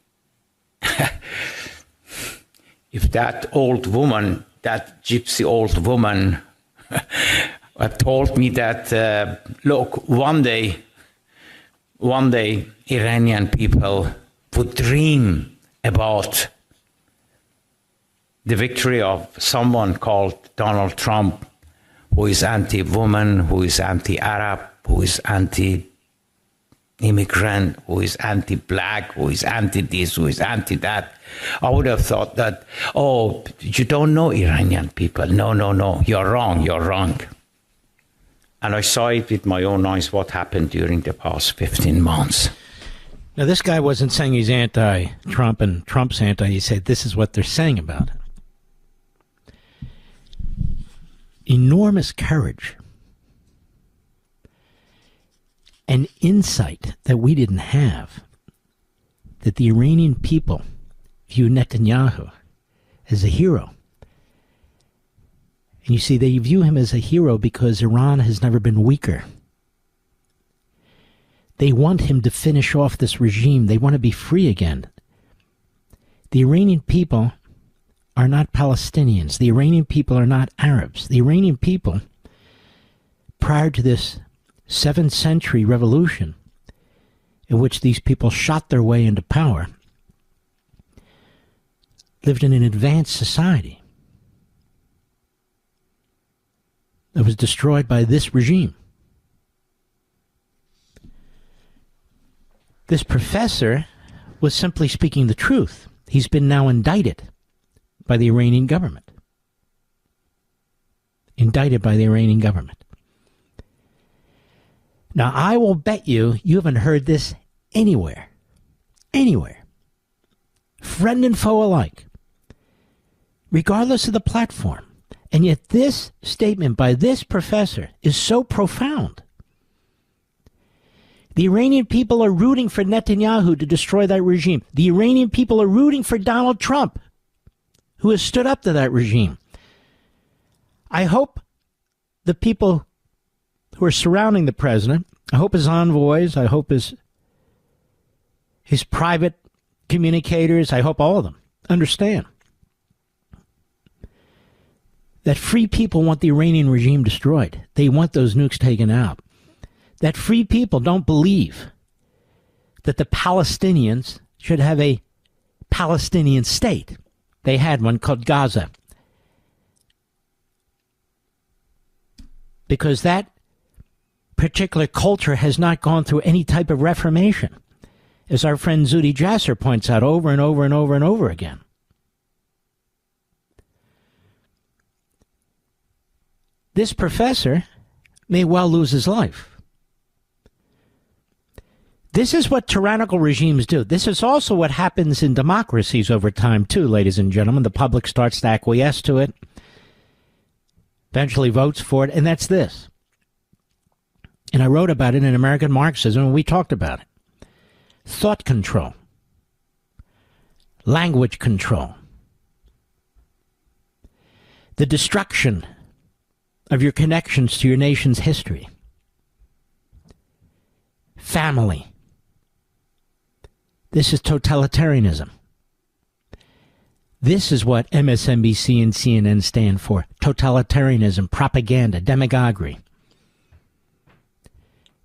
if that old woman, that gypsy old woman, told me that, look, one day, Iranian people would dream about the victory of someone called Donald Trump, who is anti-woman, who is anti-Arab, who is anti immigrant, who is anti-black, who is anti-this, who is anti-that. I would have thought that, oh, you don't know Iranian people. No, you're wrong. And I saw it with my own eyes what happened during the past 15 months. Now, this guy wasn't saying he's anti-Trump and Trump's anti. He said this is what they're saying about it. Enormous courage and insight that we didn't have, that the Iranian people view Netanyahu as a hero. And you see, they view him as a hero because Iran has never been weaker. They want him to finish off this regime. They want to be free again. The Iranian people are not Palestinians. The Iranian people are not Arabs. The Iranian people, prior to this 7th century revolution, in which these people shot their way into power, lived in an advanced society that was destroyed by this regime. This professor was simply speaking the truth. He's been now indicted by the Iranian government. Indicted by the Iranian government. Now, I will bet you haven't heard this anywhere. Anywhere. Friend and foe alike. Regardless of the platform. And yet this statement by this professor is so profound. The Iranian people are rooting for Netanyahu to destroy that regime. The Iranian people are rooting for Donald Trump, who has stood up to that regime. I hope the people who are surrounding the president, I hope his envoys, I hope his private communicators, I hope all of them understand that free people want the Iranian regime destroyed. They want those nukes taken out. That free people don't believe that the Palestinians should have a Palestinian state. They had one called Gaza. Because that particular culture has not gone through any type of reformation, as our friend Zuhdi Jasser points out over and over and over and over again. This professor may well lose his life. This is what tyrannical regimes do. This is also what happens in democracies over time, too, ladies and gentlemen. The public starts to acquiesce to it, eventually votes for it, and that's this. And I wrote about it in American Marxism, and we talked about it. Thought control. Language control. The destruction of your connections to your nation's history. Family. This is totalitarianism. This is what MSNBC and CNN stand for. Totalitarianism, propaganda, demagoguery.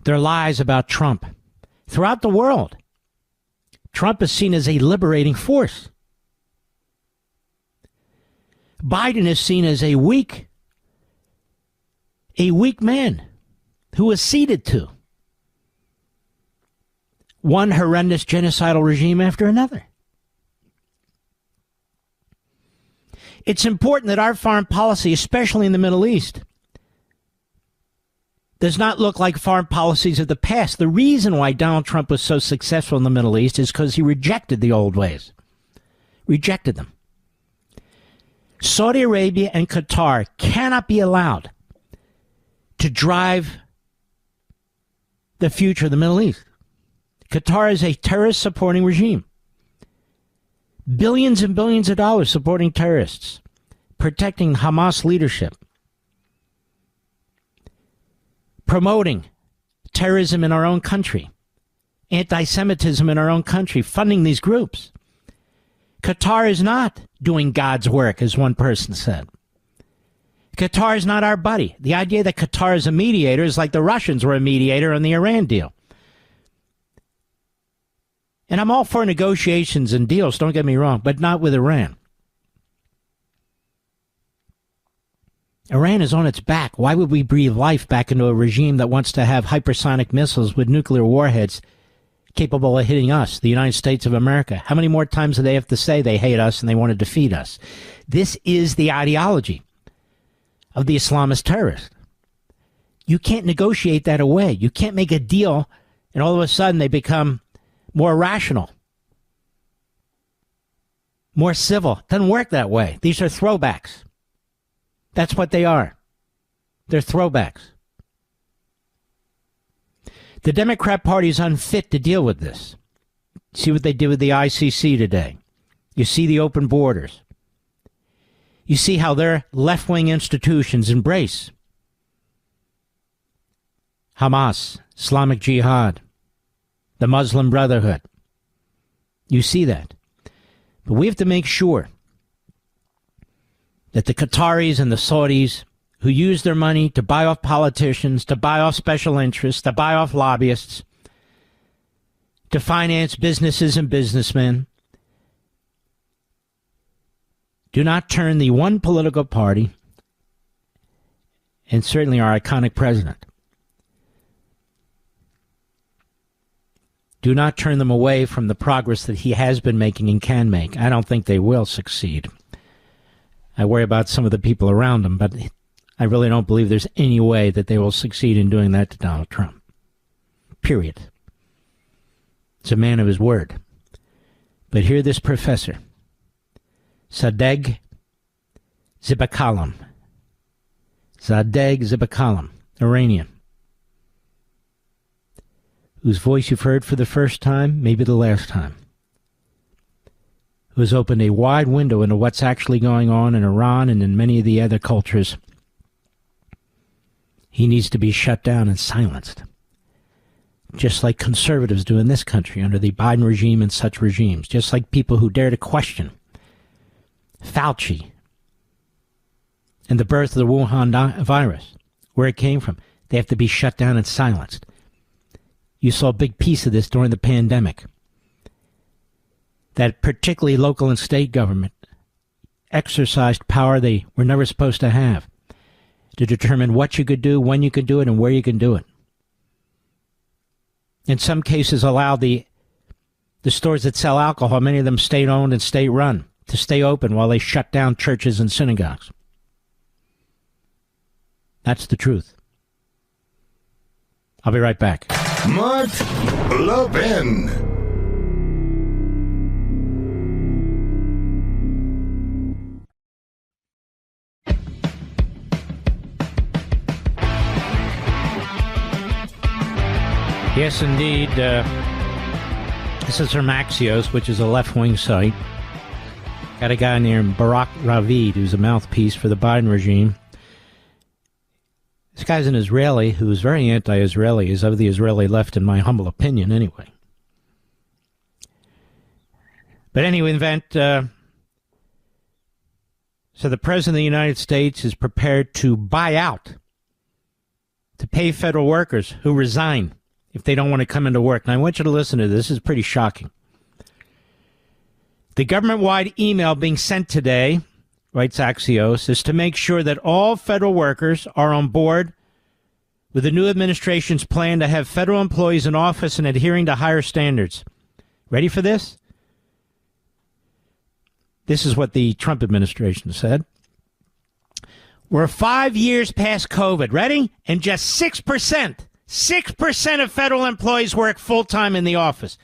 Their lies about Trump. Throughout the world, Trump is seen as a liberating force. Biden is seen as a weak man who was ceded to one horrendous genocidal regime after another. It's important that our foreign policy, especially in the Middle East, does not look like foreign policies of the past. The reason why Donald Trump was so successful in the Middle East is because he rejected the old ways. Rejected them. Saudi Arabia and Qatar cannot be allowed to drive the future of the Middle East. Qatar is a terrorist-supporting regime. Billions and billions of dollars supporting terrorists, protecting Hamas leadership, promoting terrorism in our own country, anti-Semitism in our own country, funding these groups. Qatar is not doing God's work, as one person said. Qatar is not our buddy. The idea that Qatar is a mediator is like the Russians were a mediator on the Iran deal. And I'm all for negotiations and deals, don't get me wrong, but not with Iran. Iran is on its back. Why would we breathe life back into a regime that wants to have hypersonic missiles with nuclear warheads capable of hitting us, the United States of America? How many more times do they have to say they hate us and they want to defeat us? This is the ideology of the Islamist terrorists. You can't negotiate that away. You can't make a deal and all of a sudden they become more rational, more civil. It doesn't work that way. These are throwbacks. That's what they are. They're throwbacks. The Democrat Party is unfit to deal with this. See what they did with the ICC today. You see the open borders. You see how their left-wing institutions embrace Hamas, Islamic Jihad, the Muslim Brotherhood. You see that. But we have to make sure that the Qataris and the Saudis who use their money to buy off politicians, to buy off special interests, to buy off lobbyists, to finance businesses and businessmen, do not turn the one political party, and certainly our iconic president, do not turn them away from the progress that he has been making and can make. I don't think they will succeed. I worry about some of the people around him, but I really don't believe there's any way that they will succeed in doing that to Donald Trump. Period. It's a man of his word. But hear this professor, Sadegh Zibakalam. Sadegh Zibakalam, Iranian, whose voice you've heard for the first time, maybe the last time, who has opened a wide window into what's actually going on in Iran and in many of the other cultures. He needs to be shut down and silenced, just like conservatives do in this country under the Biden regime and such regimes, just like people who dare to question Fauci and the birth of the Wuhan virus, where it came from. They have to be shut down and silenced. You saw a big piece of this during the pandemic, that particularly local and state government exercised power they were never supposed to have to determine what you could do, when you could do it, and where you can do it. In some cases, allow the stores that sell alcohol, many of them state-owned and state-run, to stay open while they shut down churches and synagogues. That's the truth. I'll be right back. Mark Levin. Yes, indeed. This is from Axios, which is a left-wing site. Got a guy named Barak Ravid, who's a mouthpiece for the Biden regime. This guy's an Israeli who's very anti-Israeli. He's of the Israeli left, in my humble opinion, anyway. But anyway, so the President of the United States is prepared to buy out, to pay federal workers who resign if they don't want to come into work. Now, I want you to listen to this. This is pretty shocking. The government-wide email being sent today, writes Axios, is to make sure that all federal workers are on board with the new administration's plan to have federal employees in office and adhering to higher standards. Ready for this? This is what the Trump administration said. We're 5 years past COVID. Ready? And just 6% of federal employees work full-time in the office.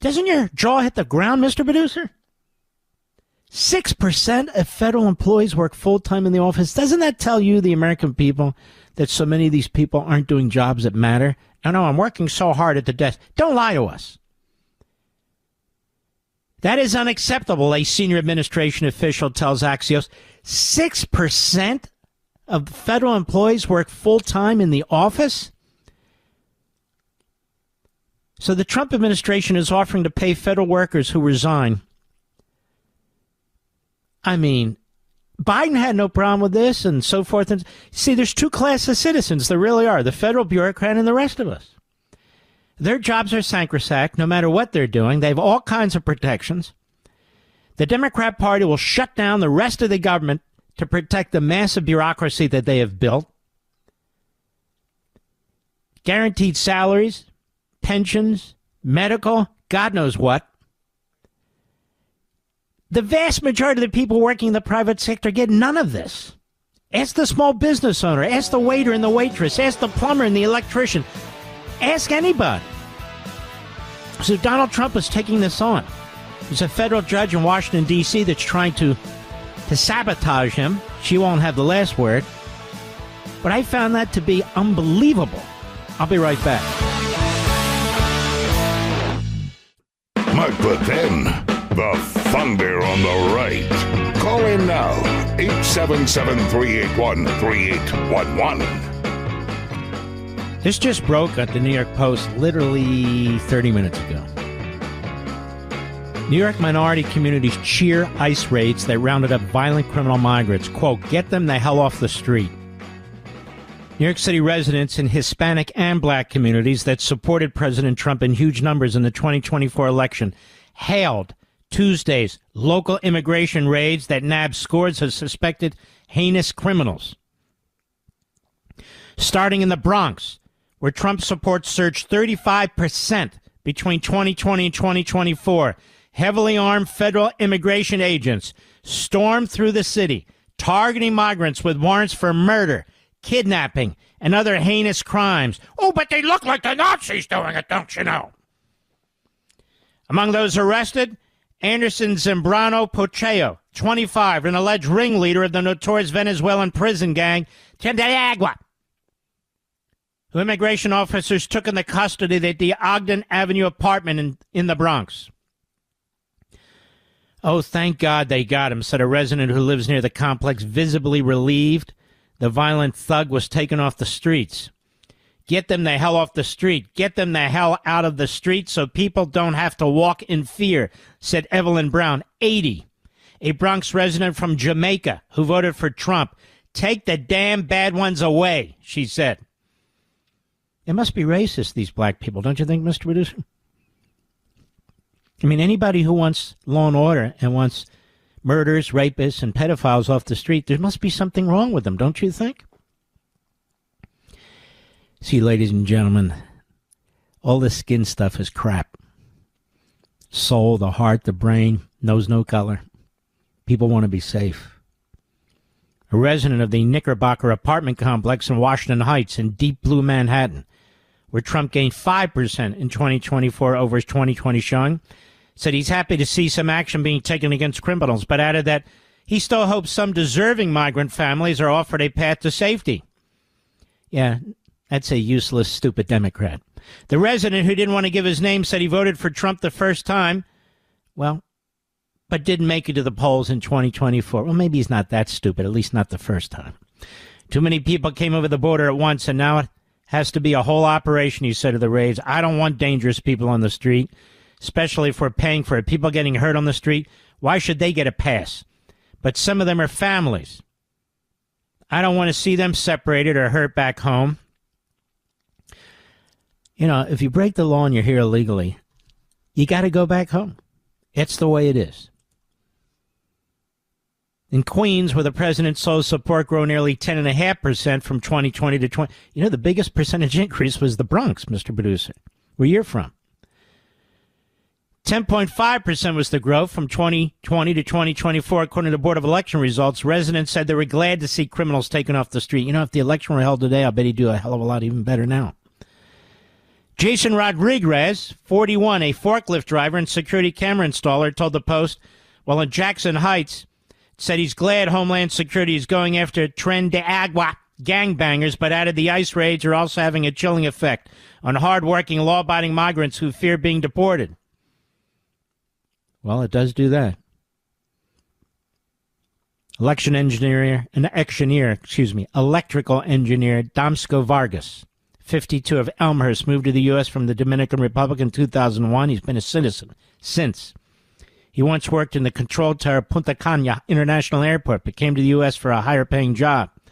Doesn't your jaw hit the ground, Mr. Producer? 6% of federal employees work full-time in the office. Doesn't that tell you, the American people, that so many of these people aren't doing jobs that matter? I know, I'm working so hard at the desk. Don't lie to us. That is unacceptable, a senior administration official tells Axios. 6% of federal employees work full-time in the office? So the Trump administration is offering to pay federal workers who resign. I mean, Biden had no problem with this and so forth. And see, there's two classes of citizens. There really are. The federal bureaucrat and the rest of us. Their jobs are sacrosanct no matter what they're doing. They have all kinds of protections. The Democrat Party will shut down the rest of the government to protect the massive bureaucracy that they have built. Guaranteed salaries, pensions, medical, God knows what. The vast majority of the people working in the private sector get none of this. Ask the small business owner. Ask the waiter and the waitress. Ask the plumber and the electrician. Ask anybody. So Donald Trump is taking this on. There's a federal judge in Washington, D.C. that's trying to sabotage him. She won't have the last word. But I found that to be unbelievable. I'll be right back. Mark Levin, the thunder on the right. Call in now, 877-381-3811. This just broke at the New York Post literally 30 minutes ago. New York minority communities cheer ICE raids that rounded up violent criminal migrants. Quote, get them the hell off the street. New York City residents in Hispanic and black communities that supported President Trump in huge numbers in the 2024 election hailed Tuesday's local immigration raids that nabbed scores of suspected heinous criminals. Starting in the Bronx, where Trump support surged 35% between 2020 and 2024, heavily armed federal immigration agents stormed through the city, targeting migrants with warrants for murder, kidnapping, and other heinous crimes. Oh, but they look like the Nazis doing it, don't you know? Among those arrested, Anderson Zambrano Pocheo, 25, an alleged ringleader of the notorious Venezuelan prison gang, Agua, who immigration officers took into custody at the Ogden Avenue apartment in the Bronx. Oh, thank God they got him, said a resident who lives near the complex, visibly relieved the violent thug was taken off the streets. Get them the hell off the street. Get them the hell out of the street so people don't have to walk in fear, said Evelyn Brown, 80, a Bronx resident from Jamaica who voted for Trump. Take the damn bad ones away, she said. They must be racist, these black people, don't you think, Mr. Producer? I mean, anybody who wants law and order and wants murders, rapists, and pedophiles off the street, there must be something wrong with them, don't you think? See, ladies and gentlemen, all this skin stuff is crap. Soul, the heart, the brain, knows no color. People want to be safe. A resident of the Knickerbocker apartment complex in Washington Heights in deep blue Manhattan, where Trump gained 5% in 2024 over his 2020 showing, said he's happy to see some action being taken against criminals, but added that he still hopes some deserving migrant families are offered a path to safety. Yeah, that's a useless, stupid Democrat. The resident who didn't want to give his name said he voted for Trump the first time, well, but didn't make it to the polls in 2024. Well, maybe he's not that stupid, at least not the first time. Too many people came over the border at once, and now it has to be a whole operation, he said of the raids. I don't want dangerous people on the street, especially if we're paying for it. People getting hurt on the street, why should they get a pass? But some of them are families. I don't want to see them separated or hurt back home. You know, if you break the law and you're here illegally, you got to go back home. It's the way it is. In Queens, where the president saw support grow nearly 10.5% from 2020 to 20, you know, the biggest percentage increase was the Bronx, Mr. Producer, where you're from. 10.5% was the growth from 2020 to 2024, according to the Board of Election results. Residents said they were glad to see criminals taken off the street. You know, if the election were held today, I bet he'd do a hell of a lot even better now. Jason Rodriguez, 41, a forklift driver and security camera installer, told the Post, while in Jackson Heights, said he's glad Homeland Security is going after Tren de Agua gangbangers, but added the ICE raids are also having a chilling effect on hardworking, law-abiding migrants who fear being deported. Well, it does do that. Electrical engineer Damsko Vargas, 52, of Elmhurst, moved to the U.S. from the Dominican Republic in 2001. He's been a citizen since. He once worked in the control tower Punta Cana International Airport, but came to the U.S. for a higher-paying job. He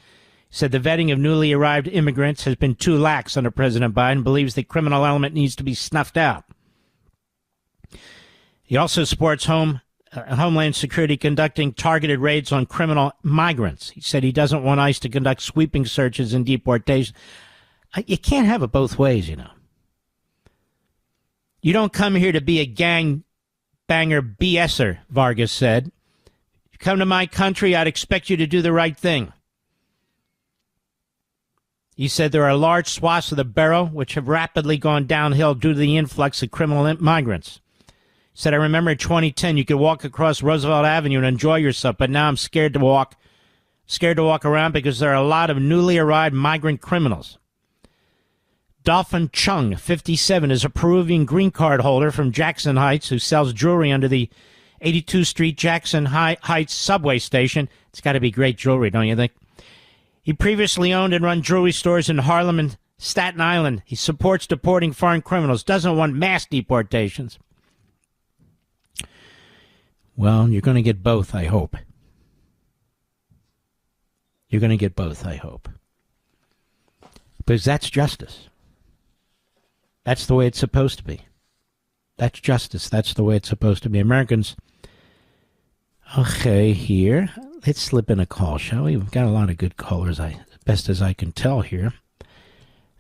said the vetting of newly arrived immigrants has been too lax under President Biden, believes the criminal element needs to be snuffed out. He also supports Homeland Security conducting targeted raids on criminal migrants. He said he doesn't want ICE to conduct sweeping searches and deportation. You can't have it both ways, you know. You don't come here to be a gang banger BSer, Vargas said. If you come to my country, I'd expect you to do the right thing. He said there are large swaths of the borough which have rapidly gone downhill due to the influx of criminal migrants. He said, I remember in 2010 you could walk across Roosevelt Avenue and enjoy yourself, but now I'm scared to walk around because there are a lot of newly arrived migrant criminals. Dolphin Chung, 57, is a Peruvian green card holder from Jackson Heights who sells jewelry under the 82nd Street Jackson Heights subway station. It's got to be great jewelry, don't you think? He previously owned and run jewelry stores in Harlem and Staten Island. He supports deporting foreign criminals, doesn't want mass deportations. Well, you're going to get both, I hope. You're going to get both, I hope. Because that's justice. That's the way it's supposed to be. That's justice. That's the way it's supposed to be. Americans. Okay, here. Let's slip in a call, shall we? We've got a lot of good callers, best as I can tell here.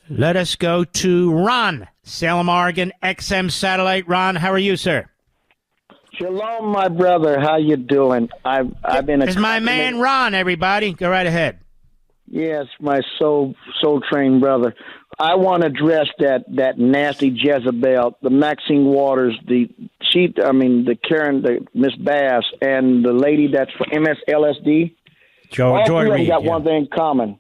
Let us go to Ron, Salem, Oregon, XM Satellite. Ron, how are you, sir? Shalom, my brother. How you doing? I've been. It's my man, Ron. Everybody, go right ahead. Yes, my soul trained brother. I want to address that nasty Jezebel, the Maxine Waters, the Karen, the Miss Bass, and the lady that's for MSLSD. All three of them got one thing in common.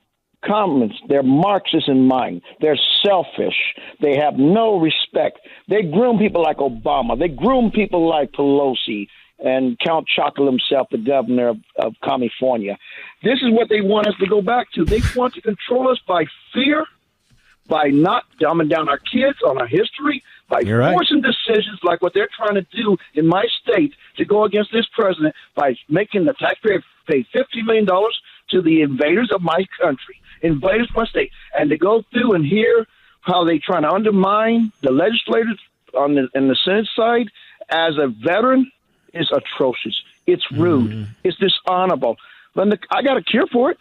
They're Marxists in mind. They're selfish. They have no respect. They groom people like Obama. They groom people like Pelosi and Count Chocula himself, the governor of California. This is what they want us to go back to. They want to control us by fear, by not dumbing down our kids on our history, by forcing decisions like what they're trying to do in my state to go against this president by making the taxpayer pay $50 million to the invaders of my country, invaders of my state, and to go through and hear how they trying to undermine the legislators in the Senate side as a veteran is atrocious. It's rude. It's dishonorable. But I got a cure for it.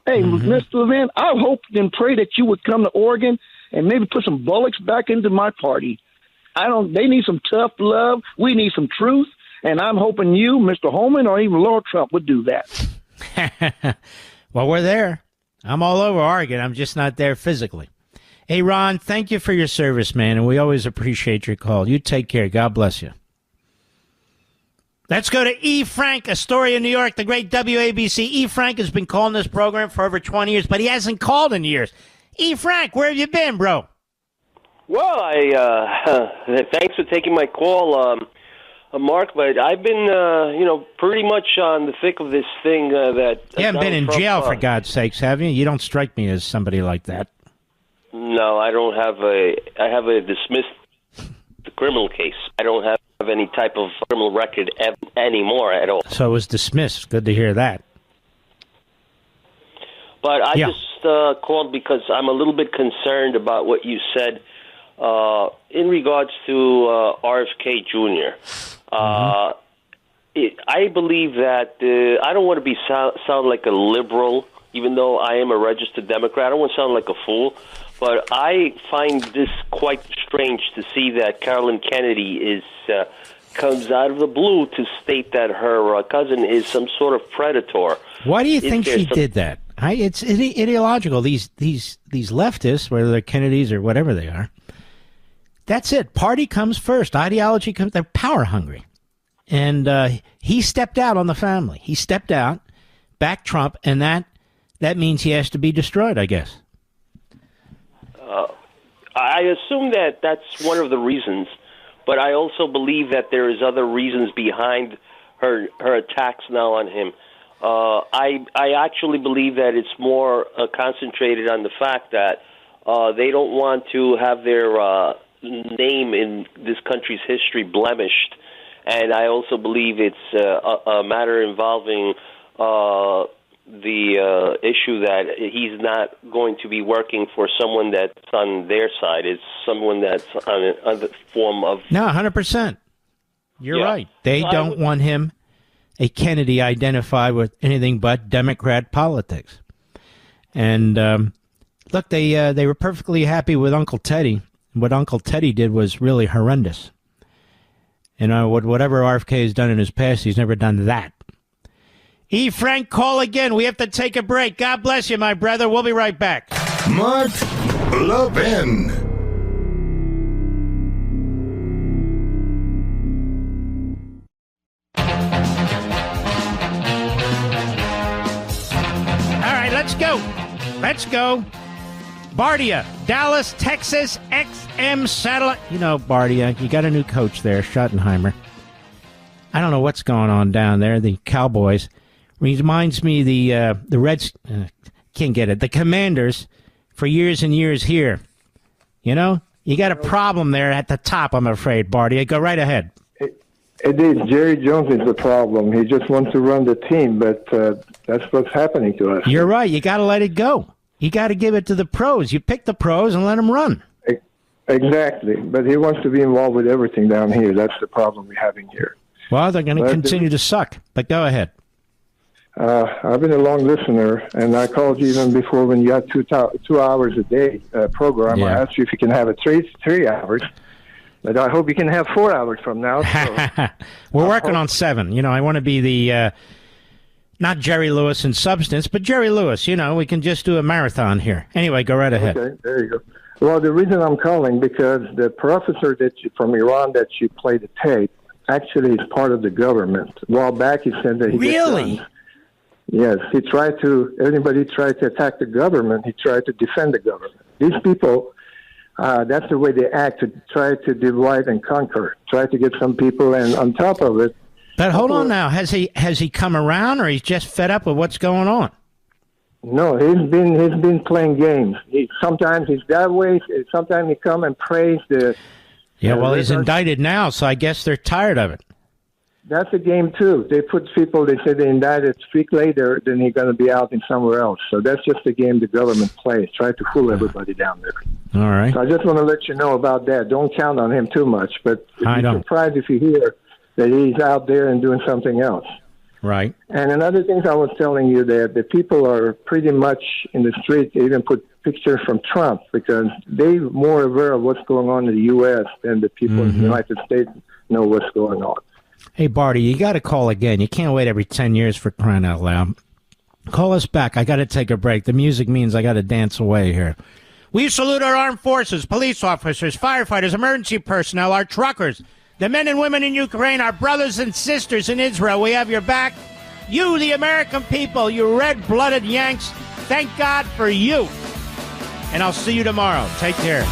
Hey, Mr. Levin, I hope and pray that you would come to Oregon and maybe put some bullocks back into my party. They need some tough love. We need some truth. And I'm hoping you, Mr. Holman, or even Lord Trump would do that. Well, we're there. I'm all over Oregon. I'm just not there physically. Hey, Ron, thank you for your service, man. And we always appreciate your call. You take care. God bless you. Let's go to E. Frank, Astoria, New York, the great WABC. E. Frank has been calling this program for over 20 years, but he hasn't called in years. E. Frank, where have you been, bro? Well, thanks for taking my call, Mark, but I've been, pretty much on the thick of this thing that... You haven't been in jail, for God's sakes, have you? You don't strike me as somebody like that. No, I don't have I have a dismissed criminal case. I don't have any type of criminal record anymore at all. So it was dismissed. Good to hear that. But I just called because I'm a little bit concerned about what you said in regards to RFK Jr. I believe that I don't want to sound like a liberal, even though I am a registered Democrat. I don't want to sound like a fool. But I find this quite strange to see that Carolyn Kennedy comes out of the blue to state that her cousin is some sort of predator. Why do you think she did that? It's ideological. These leftists, whether they're Kennedys or whatever they are, that's it. Party comes first. Ideology comes. They're power hungry. And he stepped out on the family. He stepped out, backed Trump, and that means he has to be destroyed, I guess. I assume that that's one of the reasons, but I also believe that there is other reasons behind her attacks now on him. I actually believe that it's more concentrated on the fact that they don't want to have their name in this country's history blemished, and I also believe it's a matter involving the issue that he's not going to be working for someone that's on their side. It's someone that's on a form of... No, 100%. You're right. They don't want him, a Kennedy, identified with anything but Democrat politics. And look, they were perfectly happy with Uncle Teddy What Uncle Teddy did was really horrendous. Whatever RFK has done in his past, he's never done that. E. Frank, call again. We have to take a break. God bless you, my brother. We'll be right back. Mark Levin. All right, let's go. Let's go. Bardia, Dallas, Texas, XM Satellite. You know, Bardia, you got a new coach there, Schottenheimer. I don't know what's going on down there, the Cowboys. Reminds me the Reds, can't get it, the Commanders for years and years here. You know, you got a problem there at the top, I'm afraid, Bardia. Go right ahead. It is. Jerry Jones is the problem. He just wants to run the team, but that's what's happening to us. You're right. You got to let it go. You got to give it to the pros. You pick the pros and let them run. Exactly. But he wants to be involved with everything down here. That's the problem we're having here. Well, they're going to continue to suck. But go ahead. I've been a long listener, and I called you even before when you had 2 hours a day program. Yeah. I asked you if you can have it 3 hours. But I hope you can have 4 hours from now. So. We're working on 7. You know, I want to be the... not Jerry Lewis in substance, but Jerry Lewis. You know, we can just do a marathon here. Anyway, go right ahead. Okay, there you go. Well, the reason I'm calling, because the professor from Iran that you played the tape actually is part of the government. A while back, he said that he really? Yes, everybody tried to attack the government. He tried to defend the government. These people, that's the way they act, to try to divide and conquer, try to get some people, and on top of it, but hold on now. Has he come around, or he's just fed up with what's going on? No, he's been playing games. Sometimes he's that way. Sometimes he come and praise the. Yeah, well, he's indicted now, so I guess they're tired of it. That's a game too. They put people. They say they indicted. Speak later, then he's going to be out in somewhere else. So that's just a game the government plays. Try to fool everybody down there. All right. So I just want to let you know about that. Don't count on him too much. But I don't. Be surprised if you hear that he's out there and doing something else. Right. And another thing I was telling you, that the people are pretty much in the street. They even put pictures from Trump because they're more aware of what's going on in the U.S. than the people in the United States know what's going on. Hey, Barty, you got to call again. You can't wait every 10 years for crying out loud. Call us back. I got to take a break. The music means I got to dance away here. We salute our armed forces, police officers, firefighters, emergency personnel, our truckers, the men and women in Ukraine, our brothers and sisters in Israel. We have your back. You, the American people, you red-blooded Yanks, thank God for you. And I'll see you tomorrow. Take care.